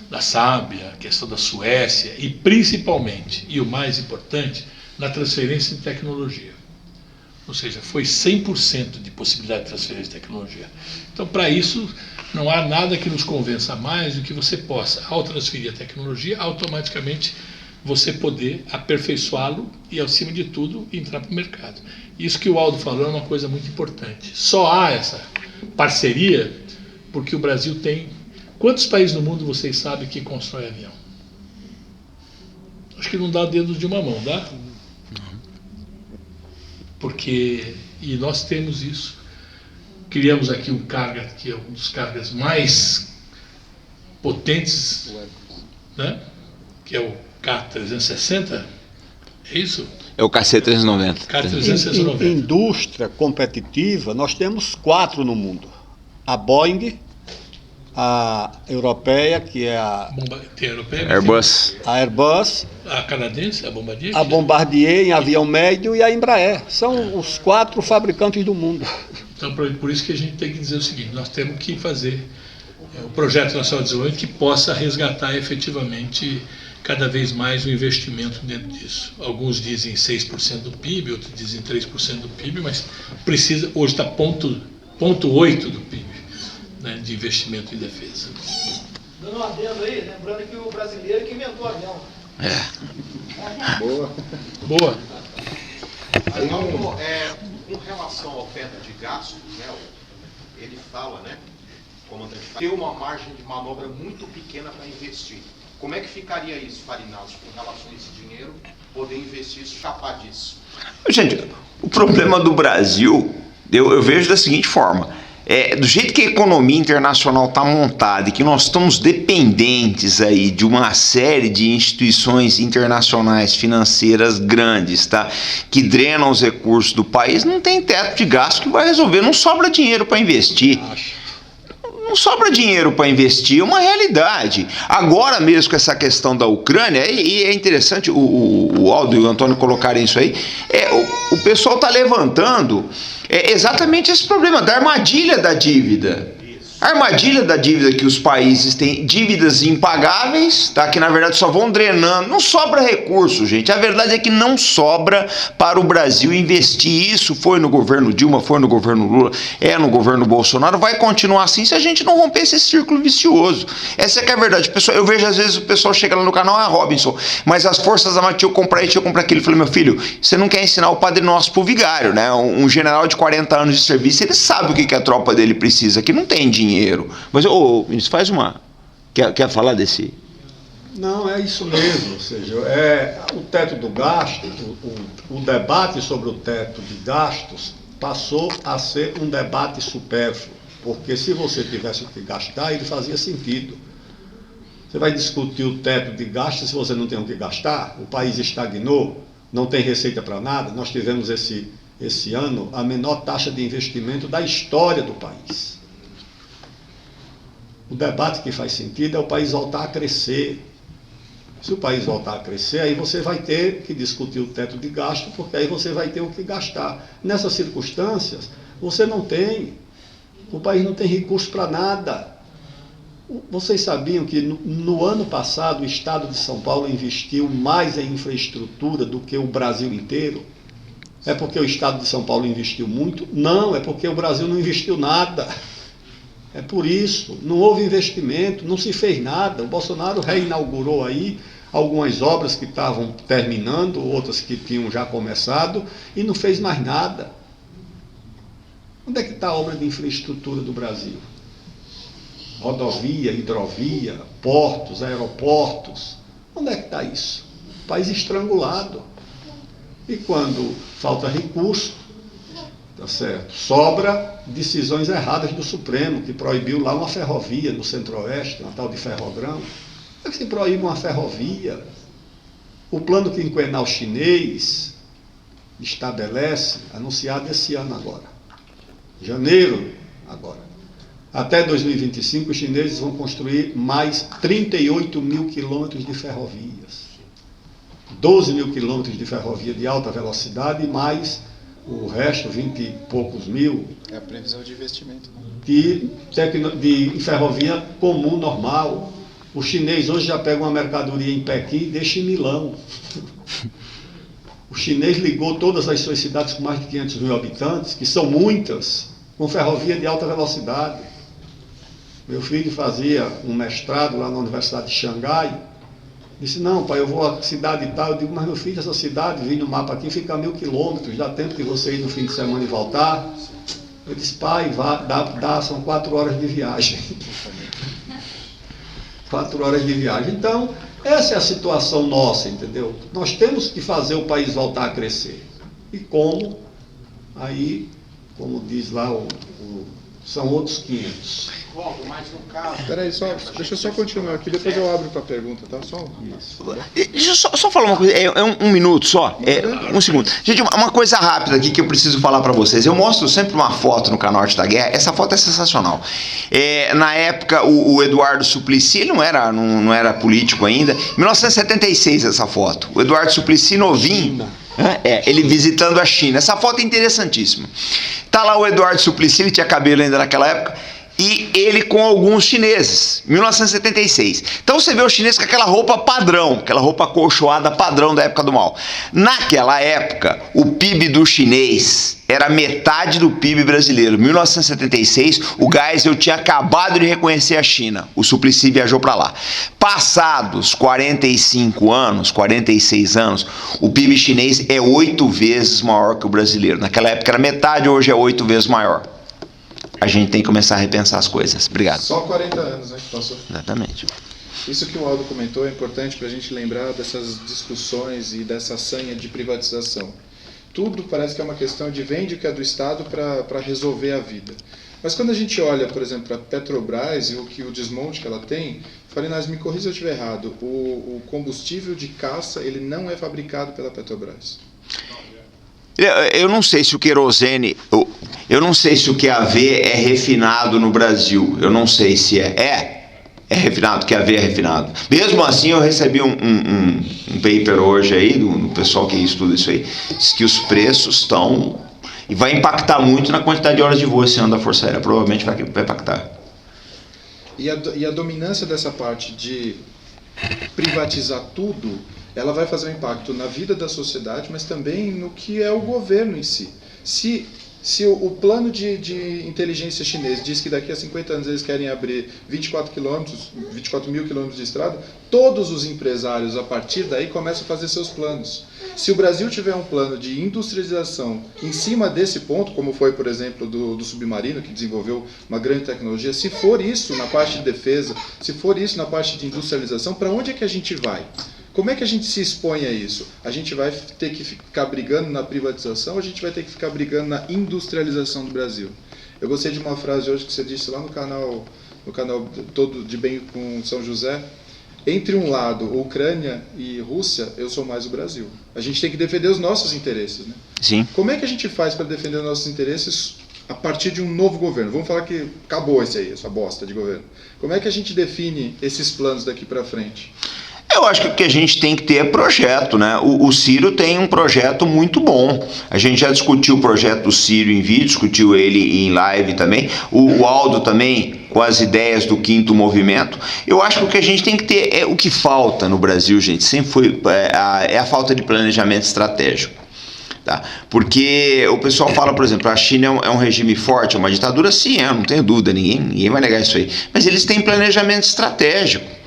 da Sábia, a questão da Suécia, e principalmente, e o mais importante, na transferência de tecnologia. Ou seja, foi 100% de possibilidade de transferência de tecnologia. Então, para isso, não há nada que nos convença mais do que você possa, ao transferir a tecnologia, automaticamente você poder aperfeiçoá-lo e, acima de tudo, entrar para o mercado. Isso que o Aldo falou é uma coisa muito importante. Só há essa parceria porque o Brasil tem... Quantos países no mundo vocês sabem que constroem avião? Acho que não dá dedos de uma mão, dá? Porque... E nós temos isso. Criamos aqui um carga, que é um dos cargas mais potentes, né? Que é o K360. É isso? É o KC-390. K390. Indústria competitiva, nós temos 4 no mundo. A Boeing, a europeia, que é Tem a europeia, Airbus. a Airbus, a canadense, a Bombardier. a Bombardier em avião médio e a Embraer. São os 4 fabricantes do mundo. Então, por isso que a gente tem que dizer o seguinte, nós temos que fazer o Projeto Nacional de Desenvolvimento que possa resgatar efetivamente cada vez mais o investimento dentro disso. Alguns dizem 6% do PIB, outros dizem 3% do PIB, mas precisa, hoje está 0,8% do PIB, né, de investimento em defesa. Dando um adendo aí, lembrando que o brasileiro que inventou o avião. Boa. Boa. Com relação ao teto de gastos, né, ele fala, né, comandante, ter uma margem de manobra muito pequena para investir. Como é que ficaria isso, Farinazzo, com relação a esse dinheiro, poder investir, escapar disso? Gente, o problema do Brasil, eu vejo da seguinte forma. Do jeito que a economia internacional está montada e que nós estamos dependentes aí de uma série de instituições internacionais financeiras grandes, tá? Que drenam os recursos do país, não tem teto de gasto que vai resolver, não sobra dinheiro para investir. Não sobra dinheiro para investir, é uma realidade. Agora mesmo com essa questão da Ucrânia, e é interessante o Aldo e o Antônio colocarem isso aí, o pessoal está levantando exatamente esse problema da armadilha da dívida. A armadilha da dívida que os países têm, dívidas impagáveis, tá? Que na verdade só vão drenando, não sobra recurso, gente. A verdade é que não sobra para o Brasil investir. Isso foi no governo Dilma, foi no governo Lula, é no governo Bolsonaro, vai continuar assim se a gente não romper esse círculo vicioso. Essa é que é a verdade. Pessoal, eu vejo às vezes o pessoal chega lá no canal, Robinson, mas as forças armadas, deixa eu comprar isso, deixa eu comprar aquilo. Eu falei, meu filho, você não quer ensinar o Padre Nosso pro vigário, né? Um general de 40 anos de serviço, ele sabe o que a tropa dele precisa, que não tem dinheiro. Mas, ministro, faz uma... Quer falar desse... Não, é isso mesmo. Ou seja, o teto do gasto, o debate sobre o teto de gastos passou a ser um debate supérfluo. Porque se você tivesse que gastar, ele fazia sentido. Você vai discutir o teto de gastos se você não tem o que gastar? O país estagnou, não tem receita para nada. Nós tivemos esse ano a menor taxa de investimento da história do país. O debate que faz sentido é o país voltar a crescer. Se o país voltar a crescer, aí você vai ter que discutir o teto de gasto, porque aí você vai ter o que gastar. Nessas circunstâncias, você não tem, o país não tem recurso para nada. Vocês sabiam que no ano passado o Estado de São Paulo investiu mais em infraestrutura do que o Brasil inteiro? É porque o Estado de São Paulo investiu muito? Não, é porque o Brasil não investiu nada. É por isso, não houve investimento, não se fez nada. O Bolsonaro reinaugurou aí algumas obras que estavam terminando, outras que tinham já começado, e não fez mais nada. Onde é que está a obra de infraestrutura do Brasil? Rodovia, hidrovia, portos, aeroportos. Onde é que está isso? País estrangulado. E quando falta recurso, tá certo, sobra decisões erradas do Supremo, que proibiu lá uma ferrovia no Centro-Oeste, uma tal de ferrogrão. Como é que se proíbe uma ferrovia? O plano quinquenal chinês estabelece, anunciado esse ano agora, janeiro agora, Até 2025, os chineses vão construir mais 38 mil quilômetros de ferrovias. 12 mil quilômetros de ferrovia de alta velocidade, mais o resto, 20 e poucos mil, É a previsão de investimento. de ferrovia comum, normal. O chinês hoje já pega uma mercadoria em Pequim e deixa em Milão. O chinês ligou todas as suas cidades com mais de 500 mil habitantes, que são muitas, com ferrovia de alta velocidade. Meu filho fazia um mestrado lá na Universidade de Xangai. Disse, não, pai, eu vou à cidade e tal. Eu digo, mas meu filho, essa cidade, vi no mapa aqui, fica a 1000 quilômetros, dá tempo de você ir no fim de semana e voltar? Eu disse, pai, são 4 horas de viagem. 4 horas de viagem. Então, essa é a situação nossa, entendeu? Nós temos que fazer o país voltar a crescer. E como? Aí, como diz lá, são outros 500. Bom, mas no caso... Espera aí, deixa eu só continuar aqui, depois eu abro para a pergunta, tá? Deixa eu só falar uma coisa, um minuto só, um segundo. Gente, uma coisa rápida aqui que eu preciso falar para vocês. Eu mostro sempre uma foto no canal Arte da Guerra, essa foto é sensacional. Na época, o Eduardo Suplicy, ele não era político ainda, 1976 essa foto, o Eduardo Suplicy novinho, ele visitando a China. Essa foto é interessantíssima. Tá lá o Eduardo Suplicy, ele tinha cabelo ainda naquela época, e ele com alguns chineses, 1976. Então você vê o chinês com aquela roupa padrão, aquela roupa acolchoada padrão da época do Mao. Naquela época, o PIB do chinês era metade do PIB brasileiro. 1976, o Geisel tinha acabado de reconhecer a China. O Suplicy viajou para lá. Passados 45 anos, 46 anos, o PIB chinês é 8 vezes maior que o brasileiro. Naquela época era metade, hoje é 8 vezes maior. A gente tem que começar a repensar as coisas. Obrigado. Só 40 anos, né, que passou. Exatamente. Isso que o Aldo comentou é importante para a gente lembrar dessas discussões e dessa sanha de privatização. Tudo parece que é uma questão de vende o que é do Estado para resolver a vida. Mas quando a gente olha, por exemplo, para a Petrobras e o desmonte que ela tem, Farinas, me corrija se eu estiver errado, o combustível de caça ele não é fabricado pela Petrobras. Eu não sei se o querosene, eu não sei se o QAV é refinado no Brasil. Eu não sei se é refinado, QAV é refinado. Mesmo assim, eu recebi um paper hoje aí do pessoal que estuda isso aí, diz que os preços estão e vai impactar muito na quantidade de horas de voo esse ano da Força Aérea. Provavelmente vai impactar. E a dominância dessa parte de privatizar tudo, ela vai fazer um impacto na vida da sociedade, mas também no que é o governo em si. Se o plano de inteligência chinês diz que daqui a 50 anos eles querem abrir 24 mil quilômetros de estrada, todos os empresários a partir daí começam a fazer seus planos. Se o Brasil tiver um plano de industrialização em cima desse ponto, como foi, por exemplo, do submarino, que desenvolveu uma grande tecnologia, se for isso na parte de defesa, se for isso na parte de industrialização, para onde é que a gente vai? Como é que a gente se expõe a isso? A gente vai ter que ficar brigando na privatização ou a gente vai ter que ficar brigando na industrialização do Brasil? Eu gostei de uma frase hoje que você disse lá no canal Todo de Bem com São José. Entre um lado, Ucrânia e Rússia, eu sou mais o Brasil. A gente tem que defender os nossos interesses, né? Sim. Como é que a gente faz para defender os nossos interesses a partir de um novo governo? Vamos falar que acabou essa bosta de governo. Como é que a gente define esses planos daqui para frente? Eu acho que o que a gente tem que ter é projeto, né? O Ciro tem um projeto muito bom. A gente já discutiu o projeto do Ciro em vídeo, discutiu ele em live também. O Aldo também, com as ideias do quinto movimento. Eu acho que o que a gente tem que ter o que falta no Brasil, gente, sempre foi a falta de planejamento estratégico. Tá? Porque o pessoal fala, por exemplo, a China é um regime forte, é uma ditadura, sim, não tenho dúvida, ninguém vai negar isso aí. Mas eles têm planejamento estratégico.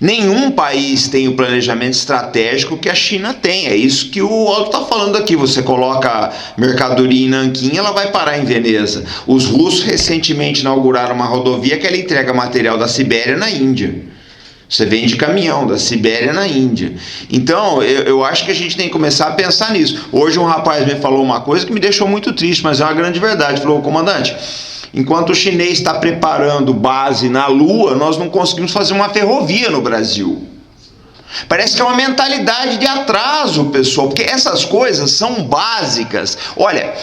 Nenhum país tem o planejamento estratégico que a China tem. É isso que o Aldo está falando aqui. Você coloca mercadoria em Nanquim, ela vai parar em Veneza. Os russos recentemente inauguraram uma rodovia que ela entrega material da Sibéria na Índia. Você vende caminhão da Sibéria na Índia. Então, eu acho que a gente tem que começar a pensar nisso. Hoje um rapaz me falou uma coisa que me deixou muito triste, mas é uma grande verdade. Falou, comandante, enquanto o chinês está preparando base na Lua, nós não conseguimos fazer uma ferrovia no Brasil. Parece que é uma mentalidade de atraso, pessoal, porque essas coisas são básicas. Olha,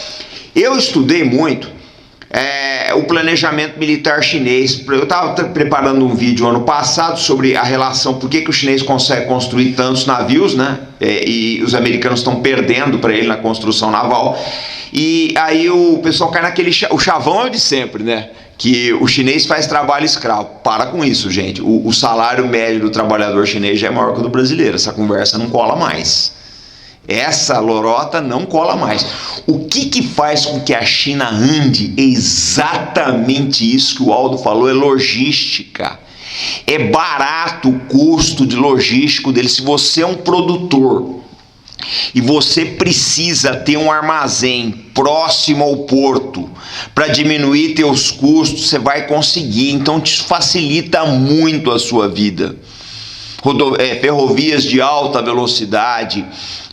eu estudei muito o planejamento militar chinês. Eu estava preparando um vídeo ano passado sobre a relação, por que o chinês consegue construir tantos navios, né? E os americanos estão perdendo para ele na construção naval. E aí o pessoal cai naquele o chavão é o de sempre, né? Que o chinês faz trabalho escravo. Para com isso, gente. O salário médio do trabalhador chinês já é maior que o do brasileiro. Essa conversa não cola mais. Essa lorota não cola mais. O que faz com que a China ande? É exatamente isso que o Aldo falou, é logística. É barato o custo de logístico dele. Se você é um produtor e você precisa ter um armazém próximo ao porto para diminuir teus custos, você vai conseguir. Então te facilita muito a sua vida. Ferrovias de alta velocidade,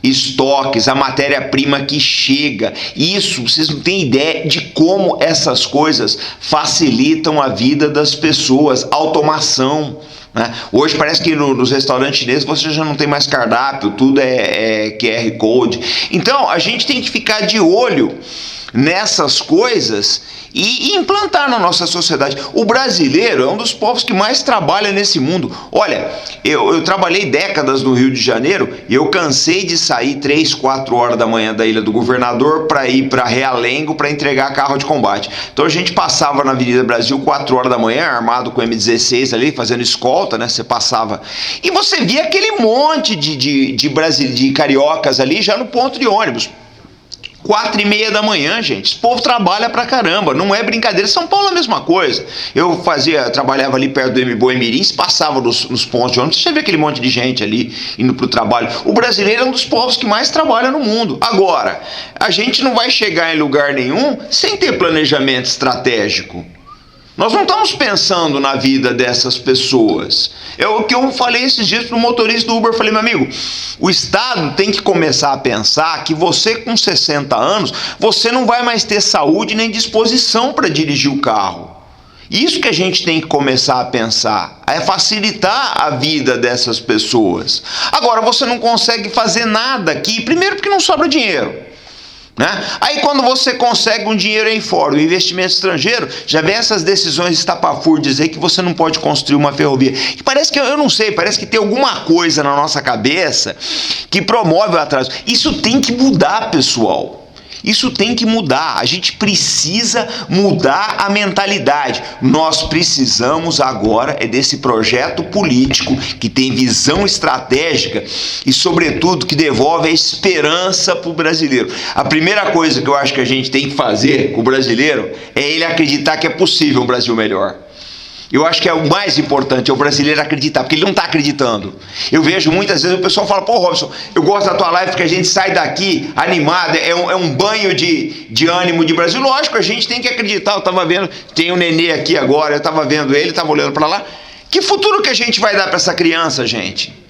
estoques, a matéria-prima que chega. Isso, vocês não têm ideia de como essas coisas facilitam a vida das pessoas. Automação, né? Hoje parece que nos restaurantes chineses você já não tem mais cardápio, tudo é QR Code. Então a gente tem que ficar de olho nessas coisas e implantar na nossa sociedade. O brasileiro é um dos povos que mais trabalha nesse mundo. Olha, eu trabalhei décadas no Rio de Janeiro e eu cansei de sair 3, 4 horas da manhã da Ilha do Governador para ir para Realengo para entregar carro de combate. Então a gente passava na Avenida Brasil 4 horas da manhã, armado com M16 ali, fazendo escolta, né? Você passava e você via aquele monte de cariocas ali já no ponto de ônibus. 4h30 da manhã, gente. Esse povo trabalha pra caramba, não é brincadeira. São Paulo é a mesma coisa. Eu trabalhava ali perto do Boemirim, passava nos pontos de ônibus, você vê aquele monte de gente ali indo pro trabalho. O brasileiro é um dos povos que mais trabalha no mundo. Agora, a gente não vai chegar em lugar nenhum sem ter planejamento estratégico. Nós não estamos pensando na vida dessas pessoas. É o que eu falei esses dias para o motorista do Uber. Eu falei, meu amigo, o Estado tem que começar a pensar que você com 60 anos, você não vai mais ter saúde nem disposição para dirigir o carro. Isso que a gente tem que começar a pensar, é facilitar a vida dessas pessoas. Agora, você não consegue fazer nada aqui, primeiro porque não sobra dinheiro. Né? Aí quando você consegue um dinheiro aí fora, um investimento estrangeiro, já vem essas decisões estapafúrdias aí que você não pode construir uma ferrovia. E parece que, eu não sei, parece que tem alguma coisa na nossa cabeça que promove o atraso. Isso tem que mudar, pessoal. Isso tem que mudar, a gente precisa mudar a mentalidade. Nós precisamos agora desse projeto político que tem visão estratégica e, sobretudo, que devolve a esperança para o brasileiro. A primeira coisa que eu acho que a gente tem que fazer com o brasileiro é ele acreditar que é possível um Brasil melhor. Eu acho que é o mais importante, é o brasileiro acreditar, porque ele não está acreditando. Eu vejo muitas vezes o pessoal fala, pô, Robson, eu gosto da tua live porque a gente sai daqui animado, é um banho de ânimo de Brasil. Lógico, a gente tem que acreditar. Eu estava vendo, tem um nenê aqui agora, eu estava vendo ele, estava olhando para lá. Que futuro que a gente vai dar para essa criança, gente?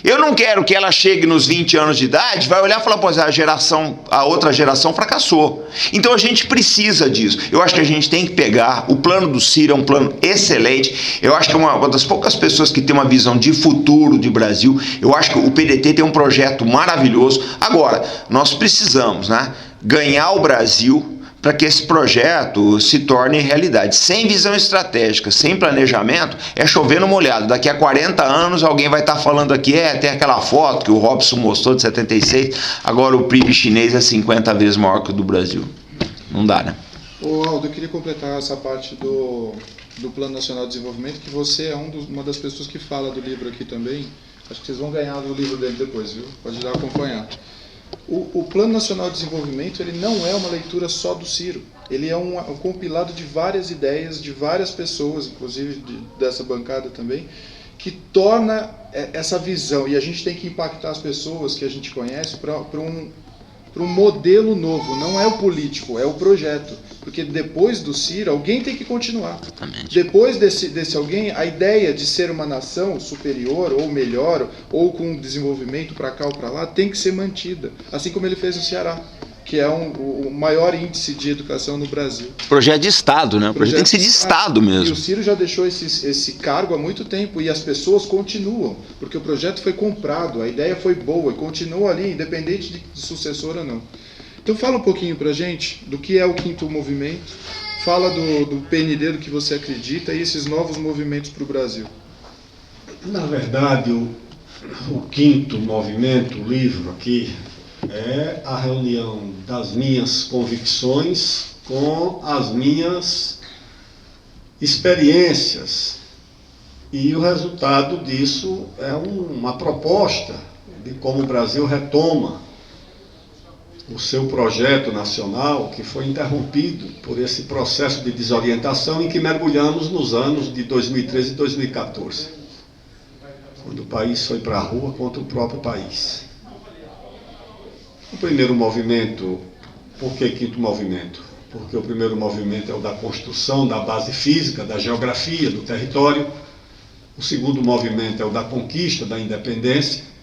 Eu não quero que ela chegue nos 20 anos de idade, vai olhar e falar, pô, a outra geração fracassou. Então a gente precisa disso. Eu acho que a gente tem que pegar, o plano do Ciro é um plano excelente. Eu acho que é uma das poucas pessoas que tem uma visão de futuro de Brasil. Eu acho que o PDT tem um projeto maravilhoso. Agora, nós precisamos, né, ganhar o Brasil para que esse projeto se torne realidade. Sem visão estratégica, sem planejamento, é chover no molhado. Daqui a 40 anos alguém vai estar falando aqui, tem aquela foto que o Robson mostrou de 76, agora o PIB chinês é 50 vezes maior que o do Brasil. Não dá, né? Ô Aldo, eu queria completar essa parte do Plano Nacional de Desenvolvimento, que você é uma das pessoas que fala do livro aqui também. Acho que vocês vão ganhar o livro dele depois, viu? Pode ir lá acompanhar. O Plano Nacional de Desenvolvimento, ele não é uma leitura só do Ciro. Ele é um compilado de várias ideias, de várias pessoas, inclusive dessa bancada também, que torna essa visão, e a gente tem que impactar as pessoas que a gente conhece para um modelo novo. Não é o político, é o projeto. Porque depois do Ciro, alguém tem que continuar. Exatamente. Depois desse alguém, a ideia de ser uma nação superior, ou melhor, ou com desenvolvimento para cá ou para lá, tem que ser mantida. Assim como ele fez no Ceará, que é o maior índice de educação no Brasil. Projeto de Estado, né? O projeto tem que ser de Estado mesmo. E o Ciro já deixou esse cargo há muito tempo, e as pessoas continuam, porque o projeto foi comprado, a ideia foi boa, e continua ali, independente de sucessor ou não. Então fala um pouquinho pra gente do que é o Quinto Movimento, fala do PND, do que você acredita e esses novos movimentos para o Brasil. Na verdade, o quinto movimento, o livro aqui, é a reunião das minhas convicções com as minhas experiências. E o resultado disso é uma proposta de como o Brasil retoma o seu projeto nacional, que foi interrompido por esse processo de desorientação em que mergulhamos nos anos de 2013 e 2014, quando o país foi para a rua contra o próprio país. O primeiro movimento, por que quinto movimento? Porque o primeiro movimento é o da construção da base física, da geografia, do território. O segundo movimento é o da conquista da independência.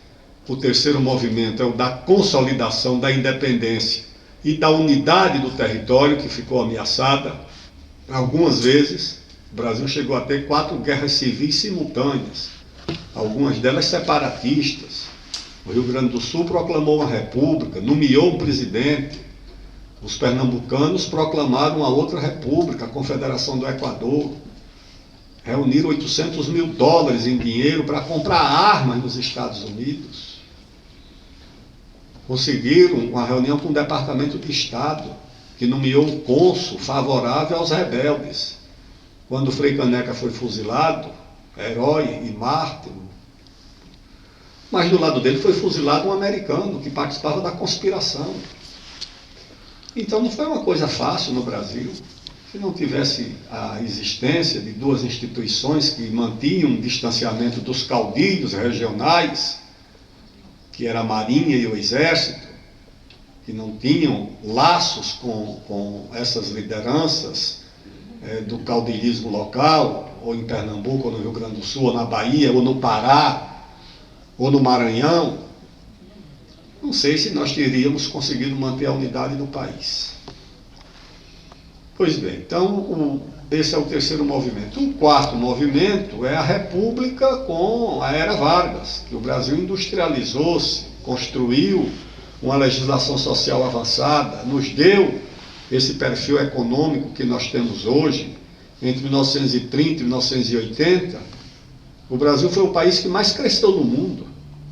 O terceiro movimento é o da consolidação da independência e da unidade do território, que ficou ameaçada. Algumas vezes, o Brasil chegou a ter 4 guerras civis simultâneas, algumas delas separatistas. O Rio Grande do Sul proclamou uma república, nomeou um presidente. Os pernambucanos proclamaram uma outra república, a Confederação do Equador. Reuniram $800 mil em dinheiro para comprar armas nos Estados Unidos. Conseguiram uma reunião com o Departamento de Estado, que nomeou um cônsul favorável aos rebeldes. Quando o Frei Caneca foi fuzilado, herói e mártir, mas do lado dele foi fuzilado um americano que participava da conspiração. Então não foi uma coisa fácil no Brasil. Se não tivesse a existência de 2 instituições que mantinham um distanciamento dos caudilhos regionais, que era a Marinha e o Exército, que não tinham laços com essas lideranças do caudilhismo local, ou em Pernambuco, ou no Rio Grande do Sul, ou na Bahia, ou no Pará, ou no Maranhão, não sei se nós teríamos conseguido manter a unidade do país. Pois bem, então esse é o terceiro movimento. Um quarto movimento é a República com a Era Vargas, que o Brasil industrializou-se, construiu uma legislação social avançada, nos deu esse perfil econômico que nós temos hoje. Entre 1930 e 1980, o Brasil foi o país que mais cresceu no mundo.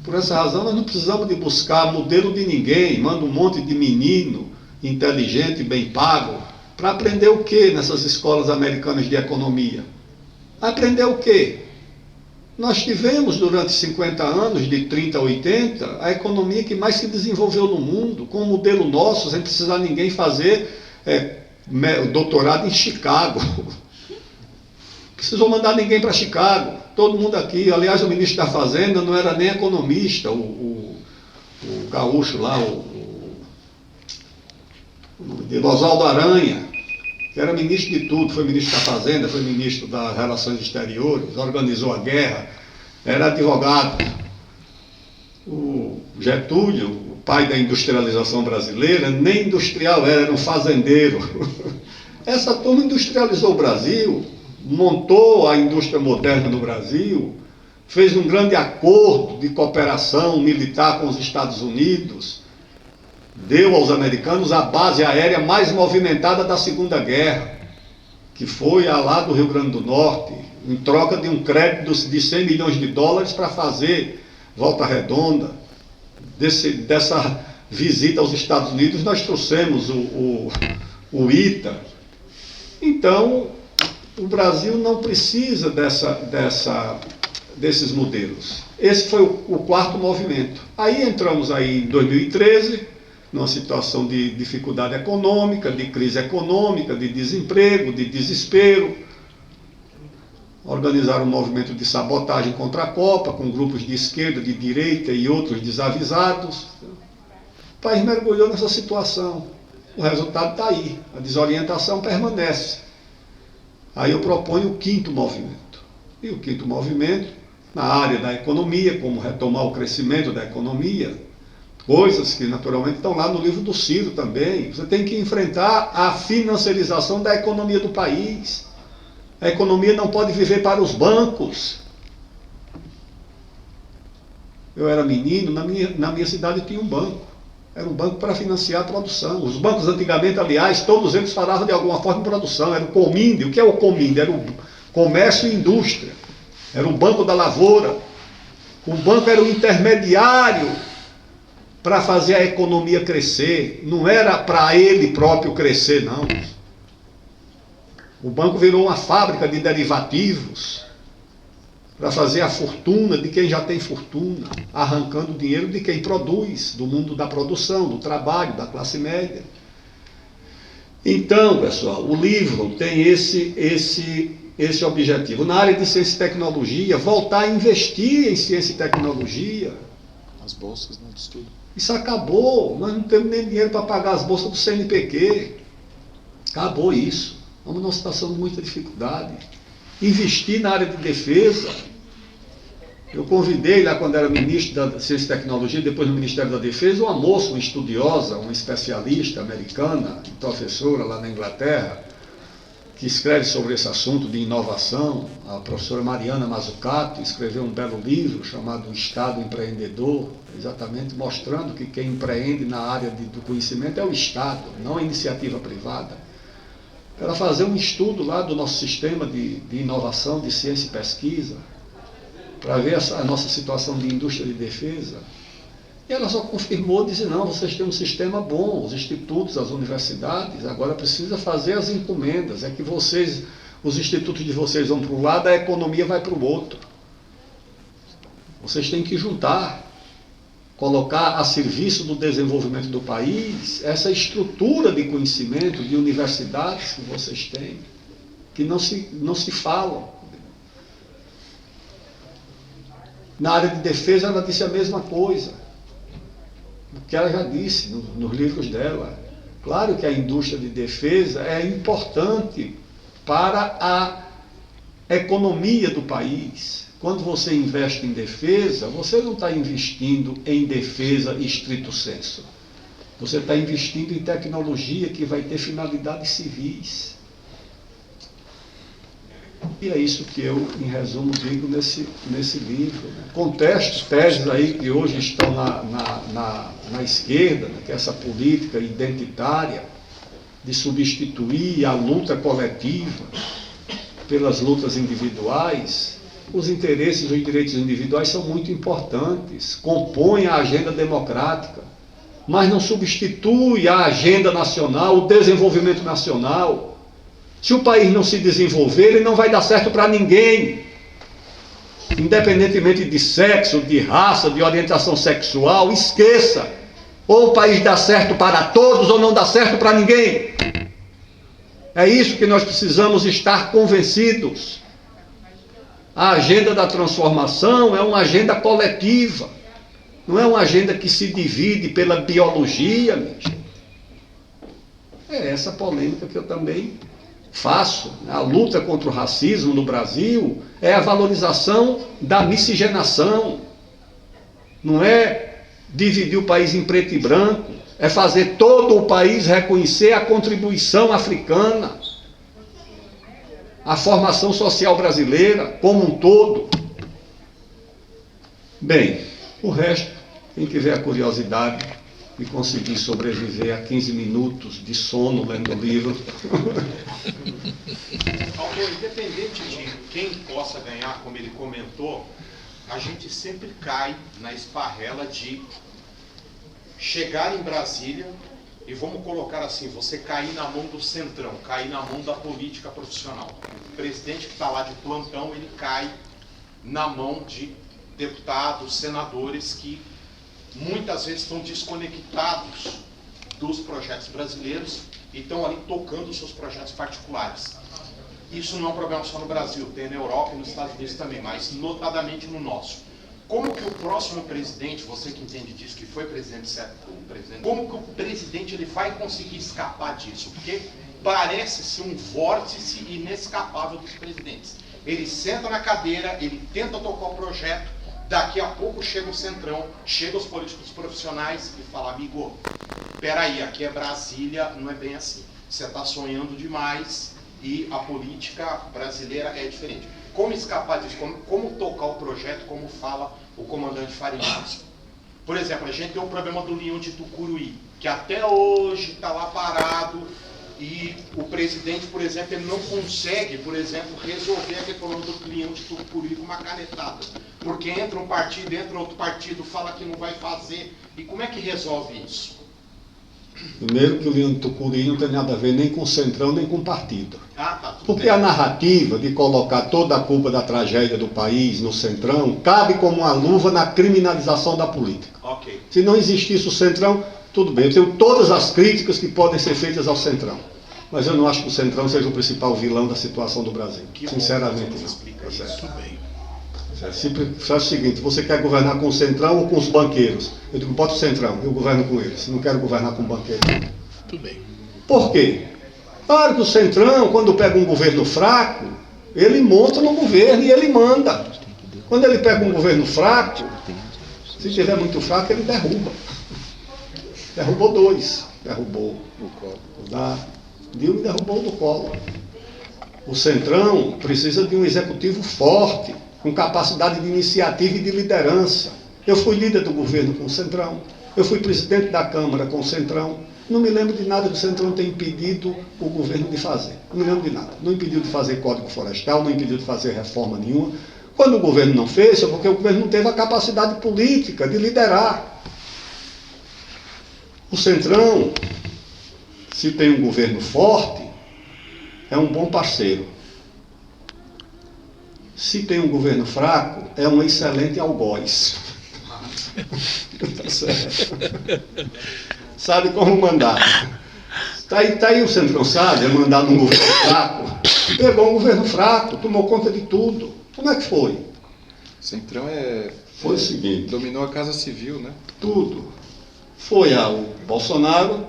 Por essa razão, nós não precisamos de buscar modelo de ninguém, manda um monte de menino inteligente, bem pago, para aprender o quê nessas escolas americanas de economia? Aprender o quê? Nós tivemos durante 50 anos, de 30 a 80, a economia que mais se desenvolveu no mundo, com um modelo nosso, sem precisar ninguém fazer doutorado em Chicago. Precisou mandar ninguém para Chicago. Todo mundo aqui, aliás, o ministro da Fazenda não era nem economista, o gaúcho lá, o nome dele, Oswaldo Aranha, que era ministro de tudo, foi ministro da Fazenda, foi ministro das Relações Exteriores, organizou a guerra, era advogado. O Getúlio, o pai da industrialização brasileira, nem industrial era um fazendeiro. Essa turma industrializou o Brasil, montou a indústria moderna no Brasil, fez um grande acordo de cooperação militar com os Estados Unidos, deu aos americanos a base aérea mais movimentada da Segunda Guerra, que foi a lá do Rio Grande do Norte, em troca de um crédito de $100 milhões para fazer Volta Redonda. Dessa visita aos Estados Unidos, nós trouxemos o ITA. Então, o Brasil não precisa desses modelos. Esse foi o quarto movimento. Aí entramos aí em 2013, numa situação de dificuldade econômica, de crise econômica, de desemprego, de desespero. Organizaram um movimento de sabotagem contra a Copa, com grupos de esquerda, de direita e outros desavisados. O país mergulhou nessa situação. O resultado está aí. A desorientação permanece. Aí eu proponho o quinto movimento. E o quinto movimento, na área da economia, como retomar o crescimento da economia, coisas que naturalmente estão lá no livro do Ciro também. Você tem que enfrentar a financiarização da economia do país. A economia não pode viver para os bancos. Eu era menino, na minha cidade tinha um banco. Era um banco para financiar a produção. Os bancos antigamente, aliás, todos eles falavam de alguma forma em produção. Era o Cominde. O que é o Cominde? Era o comércio e indústria. Era o banco da lavoura. O banco era o intermediário para fazer a economia crescer. Não era para ele próprio crescer, não. O banco virou uma fábrica de derivativos para fazer a fortuna de quem já tem fortuna, arrancando dinheiro de quem produz, do mundo da produção, do trabalho, da classe média. Então, pessoal, o livro tem esse objetivo. Na área de ciência e tecnologia, voltar a investir em ciência e tecnologia. As bolsas, né, de estudo. Isso acabou. Nós não temos nem dinheiro para pagar as bolsas do CNPq. Acabou isso. Estamos numa situação de muita dificuldade. Investir na área de defesa. Eu convidei lá quando era ministro da Ciência e Tecnologia, depois no Ministério da Defesa, uma moça, uma estudiosa, uma especialista americana, professora lá na Inglaterra, que escreve sobre esse assunto de inovação, a professora Mariana Mazzucato, escreveu um belo livro chamado O Estado Empreendedor, exatamente mostrando que quem empreende na área do conhecimento é o Estado, não a iniciativa privada. Para fazer um estudo lá do nosso sistema de inovação, de ciência e pesquisa, para ver a nossa situação de indústria de defesa. E ela só confirmou, disse, não, vocês têm um sistema bom, os institutos, as universidades, agora precisa fazer as encomendas, é que vocês, os institutos de vocês vão para um lado, a economia vai para o outro. Vocês têm que juntar, colocar a serviço do desenvolvimento do país essa estrutura de conhecimento, de universidades que vocês têm, que não se falam. Na área de defesa, ela disse a mesma coisa, o que ela já disse nos livros dela. Claro que a indústria de defesa é importante para a economia do país. Quando você investe em defesa, você não está investindo em defesa estrito sensu. Você está investindo em tecnologia que vai ter finalidades civis. E é isso que eu, em resumo, digo nesse livro. Contesto teses aí que hoje estão na esquerda, né, que é essa política identitária de substituir a luta coletiva pelas lutas individuais. Os interesses e os direitos individuais são muito importantes, compõem a agenda democrática, mas não substitui a agenda nacional, o desenvolvimento nacional. Se o país não se desenvolver, ele não vai dar certo para ninguém. Independentemente de sexo, de raça, de orientação sexual, esqueça. Ou o país dá certo para todos ou não dá certo para ninguém. É isso que nós precisamos estar convencidos. A agenda da transformação é uma agenda coletiva. Não é uma agenda que se divide pela biologia, mesmo. É essa polêmica que eu também faço. A luta contra o racismo no Brasil é a valorização da miscigenação. Não é dividir o país em preto e branco, é fazer todo o país reconhecer a contribuição africana, a formação social brasileira como um todo. Bem, o resto, quem tiver a curiosidade de conseguir sobreviver a 15 minutos de sono lendo o livro. Autor, independente de quem possa ganhar, como ele comentou, a gente sempre cai na esparrela de chegar em Brasília e vamos colocar assim, você cair na mão do centrão, cair na mão da política profissional. O presidente que está lá de plantão, ele cai na mão de deputados, senadores que muitas vezes estão desconectados dos projetos brasileiros e estão ali tocando os seus projetos particulares. Isso não é um problema só no Brasil, tem na Europa e nos Estados Unidos também, mas notadamente no nosso. Como que o próximo presidente, você que entende disso, que foi presidente, como que o presidente ele vai conseguir escapar disso? Porque parece ser um vórtice inescapável dos presidentes. Ele senta na cadeira, ele tenta tocar o projeto, daqui a pouco chega o centrão, chega os políticos profissionais e fala, amigo, peraí, aqui é Brasília, não é bem assim. Você está sonhando demais e a política brasileira é diferente. Como escapar disso? Como tocar o projeto, como fala o comandante Farinas? Por exemplo, a gente tem o problema do Leão de Tucuruí, que até hoje está lá parado e o presidente, por exemplo, ele não consegue, por exemplo, resolver aquele problema do Leão de Tucuruí com uma canetada. Porque entra um partido, entra outro partido, fala que não vai fazer. E como é que resolve isso? Primeiro que o Leão de Tucuruí não tem nada a ver nem com o Centrão, nem com o partido. Ah, tá, tudo Porque bem. a narrativa de colocar toda a culpa da tragédia do país no Centrão cabe como uma luva na criminalização da política. Ok. Se não existisse o Centrão, tudo bem. Eu tenho todas as críticas que podem ser feitas ao Centrão. Mas eu não acho que o Centrão seja o principal vilão da situação do Brasil. Que Sinceramente, bom que você não. explica Tá isso. certo? Tudo bem. Faz o seguinte, você quer governar com o Centrão ou com os banqueiros? Eu digo, bota o Centrão, eu governo com eles. Não quero governar com banqueiros. Tudo bem. Por quê? Claro que o Centrão, quando pega um governo fraco, ele monta no governo e ele manda. Quando ele pega um governo fraco, se estiver muito fraco, ele derruba. Derrubou 2. Derrubou o da Dilma e derrubou o do Collor. O Centrão precisa de um executivo forte, com capacidade de iniciativa e de liderança. Eu fui líder do governo com o Centrão. Eu fui presidente da Câmara com o Centrão. Não me lembro de nada que o Centrão tenha impedido o governo de fazer. Não me lembro de nada. Não impediu de fazer Código Florestal, não impediu de fazer reforma nenhuma. Quando o governo não fez, é porque o governo não teve a capacidade política de liderar. O Centrão, se tem um governo forte, é um bom parceiro. Se tem um governo fraco, é um excelente algoz. Tá certo. Sabe como mandar. Tá aí o Centrão sabe, é mandar num governo fraco. Pegou um governo fraco, tomou conta de tudo. Como é que foi? Centrão Foi o seguinte. dominou a Casa Civil, né? Tudo. Foi ao Bolsonaro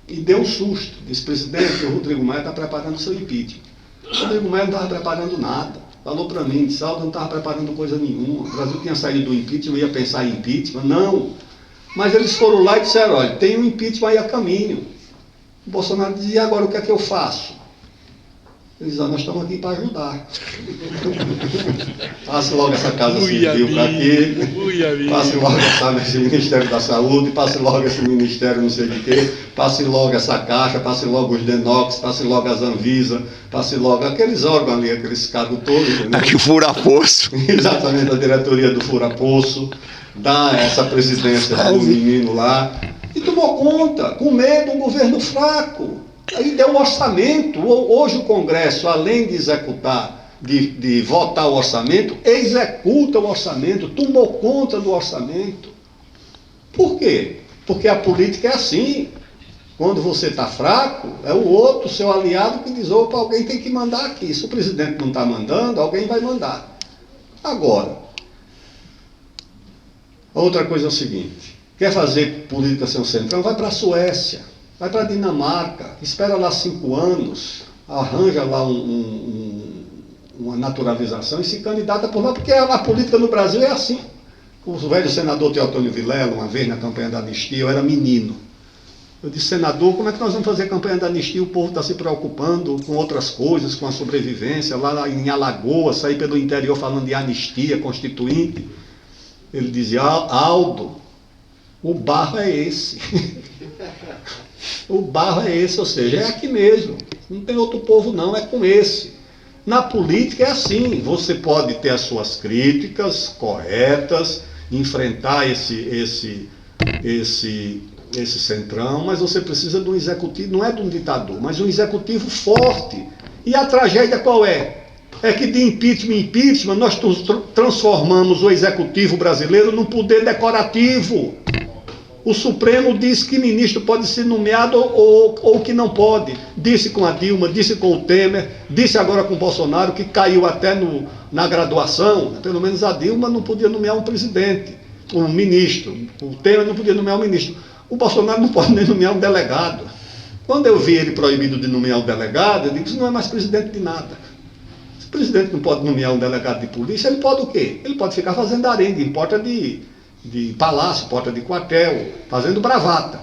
e deu um susto. Disse, presidente, o Rodrigo Maia está preparando seu impeachment. O Rodrigo Maia não estava preparando nada. Falou para mim, disse, Aldo, não estava preparando coisa nenhuma. O Brasil tinha saído do impeachment, ia pensar em impeachment. Não. Mas eles foram lá e disseram, olha, tem um impeachment aí a caminho. O Bolsonaro dizia, e agora o que é que eu faço? Eles diziam, nós estamos aqui para ajudar. Passe logo essa Casa Civil para aqui. Passe logo esse Ministério da Saúde, passe logo esse Ministério não sei de quê, passe logo essa Caixa, passe logo os DENOX, passe logo as Anvisa, passe logo aqueles órgãos ali, aqueles cargos todos. Entendeu? Aqui o fura-poço. Exatamente, a diretoria do Fura-Poço, dá essa presidência do menino lá, e tomou conta, com medo, um governo fraco. Aí deu um orçamento. Hoje o Congresso, além de executar, de votar o orçamento, executa o orçamento, tomou conta do orçamento. Por quê? Porque a política é assim. Quando você está fraco, é o outro, seu aliado, que diz, opa, alguém tem que mandar aqui. Se o presidente não está mandando, alguém vai mandar. Agora, outra coisa é o seguinte, quer fazer política sem o Centrão? Vai para a Suécia, vai para a Dinamarca, espera lá 5 anos, arranja lá uma naturalização e se candidata por lá, porque a política no Brasil é assim. O velho senador Teotônio Vilela, uma vez na campanha da anistia, eu era menino. Eu disse, senador, como é que nós vamos fazer a campanha da anistia? O povo está se preocupando com outras coisas, com a sobrevivência, lá em Alagoas, sair pelo interior falando de anistia constituinte. Ele dizia, Aldo, o barro é esse. O barro é esse, ou seja, é aqui mesmo. Não tem outro povo não, é com esse. Na política é assim, você pode ter as suas críticas corretas, enfrentar esse Centrão, mas você precisa de um executivo, não é de um ditador, mas um executivo forte. E a tragédia qual é? É que de impeachment em impeachment nós transformamos o executivo brasileiro num poder decorativo. O Supremo diz que ministro pode ser nomeado ou que não pode. Disse com a Dilma, disse com o Temer, disse agora com o Bolsonaro, que caiu até na graduação. Pelo menos a Dilma não podia nomear um presidente, um ministro. O Temer não podia nomear um ministro. O Bolsonaro não pode nem nomear um delegado. Quando eu vi ele proibido de nomear um delegado, eu digo, isso não é mais presidente de nada. Se o presidente não pode nomear um delegado de polícia, ele pode o quê? Ele pode ficar fazendo arenga em porta de palácio, porta de quartel, fazendo bravata.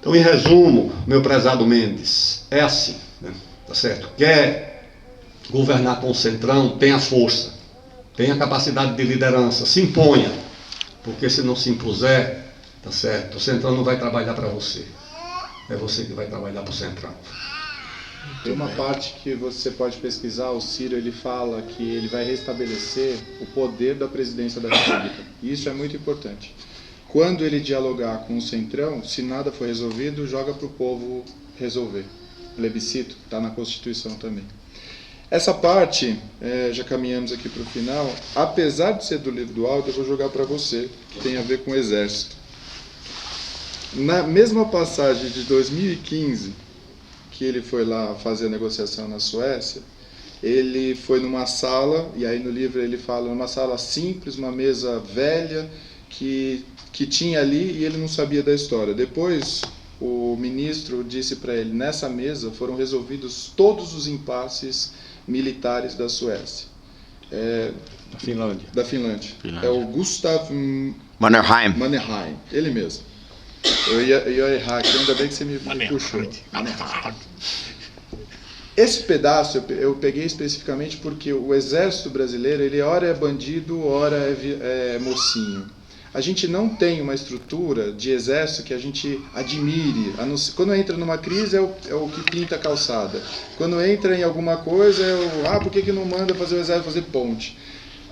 Então, em resumo, meu prezado Mendes, é assim, né? Tá certo? Quer governar com o Centrão, tenha força, tenha capacidade de liderança, se imponha. Porque se não se impuser, tá certo, o Centrão não vai trabalhar para você. É você que vai trabalhar para o Centrão. Tem uma parte que você pode pesquisar, o Ciro ele fala que ele vai restabelecer o poder da presidência da República. E isso é muito importante. Quando ele dialogar com o Centrão, se nada for resolvido, joga para o povo resolver. Plebiscito, está na Constituição também. Essa parte, já caminhamos aqui para o final, apesar de ser do livro do Aldo, eu vou jogar para você, que tem a ver com o Exército. Na mesma passagem de 2015, que ele foi lá fazer a negociação na Suécia, ele foi numa sala, e aí no livro ele fala, numa sala simples, uma mesa velha, que tinha ali e ele não sabia da história. Depois, o ministro disse para ele, nessa mesa foram resolvidos todos os impasses militares da Suécia. Da Finlândia. Da Finlândia. É o Gustav Mannerheim, ele mesmo. Eu ia errar aqui, ainda bem que você me puxou. Esse pedaço eu peguei especificamente porque o exército brasileiro, ele ora é bandido, ora é mocinho. A gente não tem uma estrutura de exército que a gente admire. Quando entra numa crise é o que pinta a calçada. Quando entra em alguma coisa por que não manda fazer o exército fazer ponte?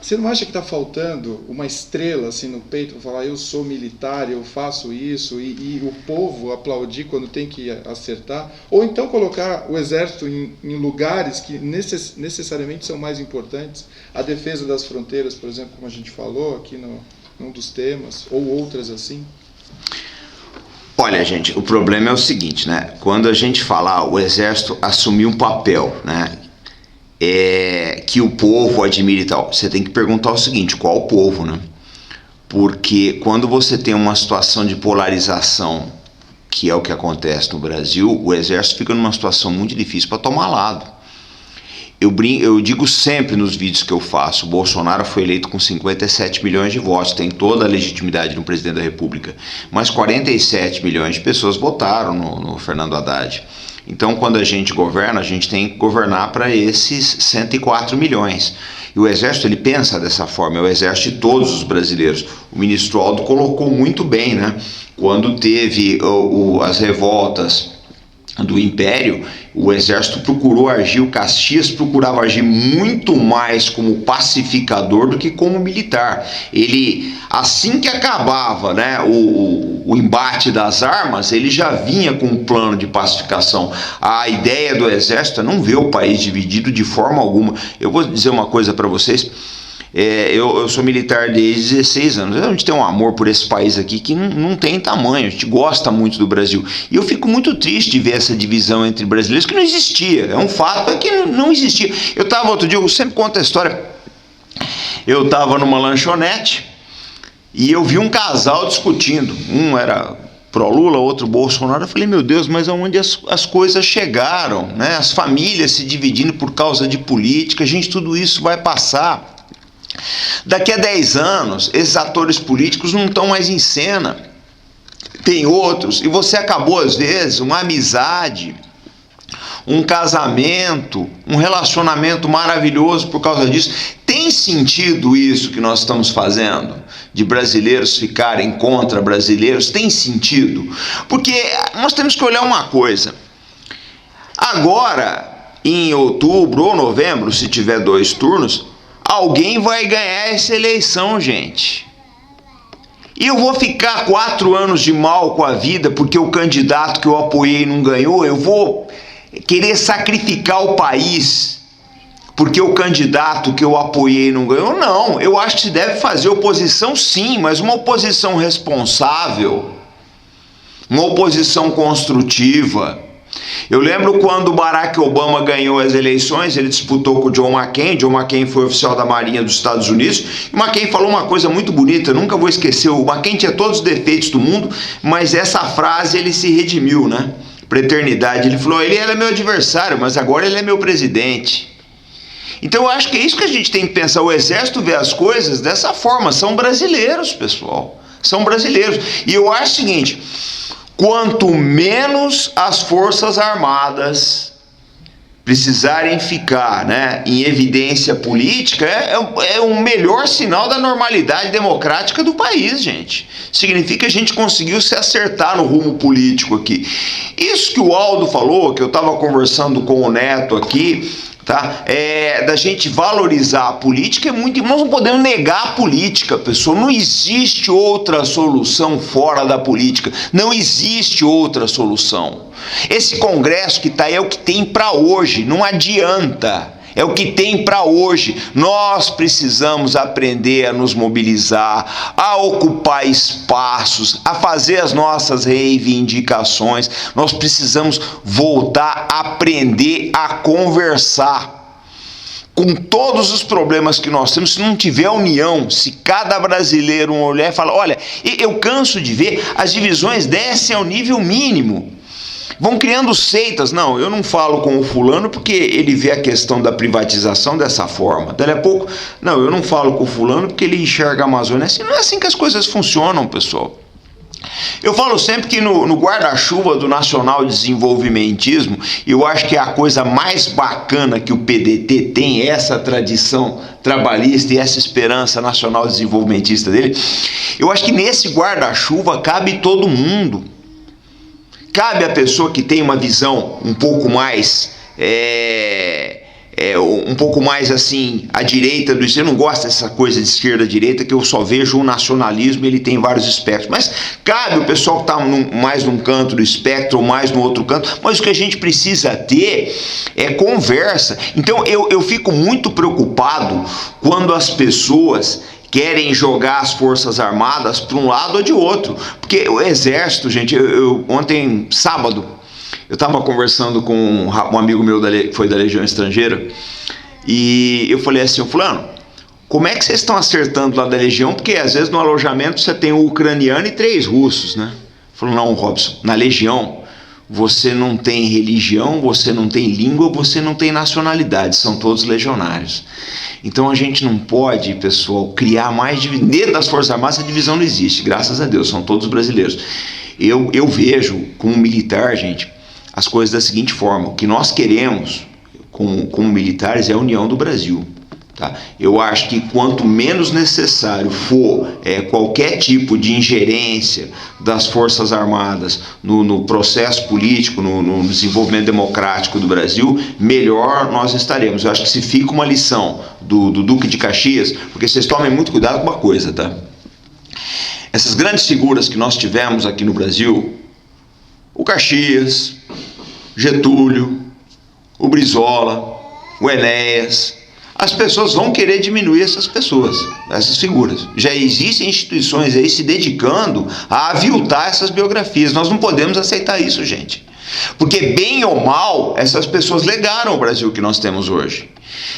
Você não acha que está faltando uma estrela assim no peito para falar eu sou militar, eu faço isso e o povo aplaudir quando tem que acertar? Ou então colocar o exército em lugares que necessariamente são mais importantes? A defesa das fronteiras, por exemplo, como a gente falou aqui num dos temas, ou outras assim? Olha, gente, o problema é o seguinte, né? Quando a gente fala o exército assumiu um papel, né? Que o povo admira e tal, você tem que perguntar o seguinte, qual o povo, né? Porque quando você tem uma situação de polarização, que é o que acontece no Brasil, o exército fica numa situação muito difícil para tomar lado. Eu digo sempre nos vídeos que eu faço, o Bolsonaro foi eleito com 57 milhões de votos, tem toda a legitimidade no presidente da República, mas 47 milhões de pessoas votaram no Fernando Haddad. Então, quando a gente governa, a gente tem que governar para esses 104 milhões. E o Exército, ele pensa dessa forma, é o Exército de todos os brasileiros. O ministro Aldo colocou muito bem, né? Quando teve as revoltas do Império, o Exército procurou agir, o Caxias procurava agir muito mais como pacificador do que como militar. Ele, assim que acabava, né, o embate das armas, ele já vinha com um plano de pacificação. A ideia do Exército é não ver o país dividido de forma alguma. Eu vou dizer uma coisa para vocês. Eu sou militar desde 16 anos. A gente tem um amor por esse país aqui que não tem tamanho. A gente gosta muito do Brasil. E eu fico muito triste de ver essa divisão entre brasileiros que não existia. É um fato que não existia. Eu estava outro dia, eu sempre conto a história. Eu estava numa lanchonete e eu vi um casal discutindo. Um era pró-Lula, outro Bolsonaro. Eu falei, meu Deus, mas aonde as coisas chegaram, né? As famílias se dividindo por causa de política. Gente, tudo isso vai passar. Daqui a 10 anos, esses atores políticos não estão mais em cena. Tem outros. E você acabou, às vezes, uma amizade, um casamento, um relacionamento maravilhoso por causa disso. Tem sentido isso que nós estamos fazendo? De brasileiros ficarem contra brasileiros? Tem sentido? Porque nós temos que olhar uma coisa. Agora, em outubro ou novembro, se tiver 2 turnos, alguém vai ganhar essa eleição, gente. E eu vou ficar 4 anos de mal com a vida porque o candidato que eu apoiei não ganhou? Eu vou querer sacrificar o país porque o candidato que eu apoiei não ganhou? Não, eu acho que se deve fazer oposição sim, mas uma oposição responsável, uma oposição construtiva. Eu lembro quando o Barack Obama ganhou as eleições, ele disputou com o John McCain. John McCain foi oficial da Marinha dos Estados Unidos. E o McCain falou uma coisa muito bonita, eu nunca vou esquecer. O McCain tinha todos os defeitos do mundo, mas essa frase ele se redimiu, né? Pra eternidade. Ele falou, ele era meu adversário, mas agora ele é meu presidente. Então eu acho que é isso que a gente tem que pensar. O Exército vê as coisas dessa forma. São brasileiros, pessoal. São brasileiros. E eu acho o seguinte... Quanto menos as Forças Armadas precisarem ficar, né, em evidência política, é um melhor sinal da normalidade democrática do país, gente. Significa que a gente conseguiu se acertar no rumo político aqui. Isso que o Aldo falou, que eu estava conversando com o Neto aqui, tá? Da gente valorizar a política é muito. Nós não podemos negar a política, pessoal. Não existe outra solução fora da política. Não existe outra solução. Esse Congresso que está aí é o que tem para hoje. Não adianta. É o que tem para hoje. Nós precisamos aprender a nos mobilizar, a ocupar espaços, a fazer as nossas reivindicações. Nós precisamos voltar a aprender a conversar. Com todos os problemas que nós temos, se não tiver união, se cada brasileiro olhar e falar, olha, eu canso de ver as divisões descem ao nível mínimo. Vão criando seitas. Não, eu não falo com o fulano porque ele vê a questão da privatização dessa forma. Daí a pouco, não, eu não falo com o fulano porque ele enxerga a Amazônia assim. Não é assim que as coisas funcionam, pessoal. Eu falo sempre que no guarda-chuva do nacional desenvolvimentismo, eu acho que a coisa mais bacana que o PDT tem, essa tradição trabalhista e essa esperança nacional desenvolvimentista dele, eu acho que nesse guarda-chuva cabe todo mundo. Cabe a pessoa que tem uma visão um pouco mais, assim, à direita do esquerdo. Eu não gosto dessa coisa de esquerda-direita, que eu só vejo o nacionalismo, ele tem vários espectros. Mas cabe o pessoal que está mais num canto do espectro ou mais no outro canto. Mas o que a gente precisa ter é conversa. Então eu fico muito preocupado quando as pessoas querem jogar as Forças Armadas para um lado ou de outro. Porque o Exército, gente, ontem, sábado, eu estava conversando com um amigo meu que foi da Legião Estrangeira, e eu falei assim, fulano, como é que vocês estão acertando lá da Legião? Porque às vezes no alojamento você tem um ucraniano e 3 russos, né? Ele falou, não, Robson, na Legião você não tem religião, você não tem língua, você não tem nacionalidade, são todos legionários. Então a gente não pode, pessoal, criar mais divisão. Dentro das Forças Armadas a divisão não existe, graças a Deus, são todos brasileiros. Eu vejo, como militar, gente, as coisas da seguinte forma: o que nós queremos como militares é a união do Brasil. Tá? Eu acho que quanto menos necessário for qualquer tipo de ingerência das Forças Armadas no processo político, no desenvolvimento democrático do Brasil, melhor nós estaremos. Eu acho que se fica uma lição do Duque de Caxias, porque vocês tomem muito cuidado com uma coisa, tá? Essas grandes figuras que nós tivemos aqui no Brasil, o Caxias, Getúlio, o Brizola, o Enéas, as pessoas vão querer diminuir essas pessoas, essas figuras. Já existem instituições aí se dedicando a aviltar essas biografias. Nós não podemos aceitar isso, gente. Porque, bem ou mal, essas pessoas legaram o Brasil que nós temos hoje.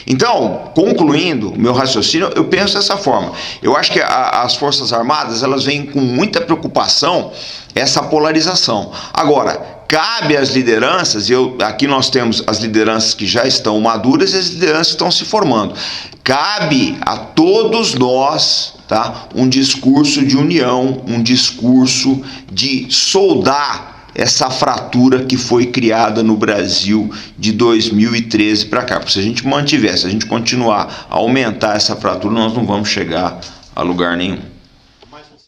Então, concluindo o meu raciocínio, eu penso dessa forma. Eu acho que as Forças Armadas, elas vêm com muita preocupação essa polarização. Agora, cabe às lideranças, aqui nós temos as lideranças que já estão maduras e as lideranças que estão se formando. Cabe a todos nós, tá, um discurso de união, um discurso de soldar essa fratura que foi criada no Brasil de 2013 para cá. Porque se a gente continuar a aumentar essa fratura, nós não vamos chegar a lugar nenhum.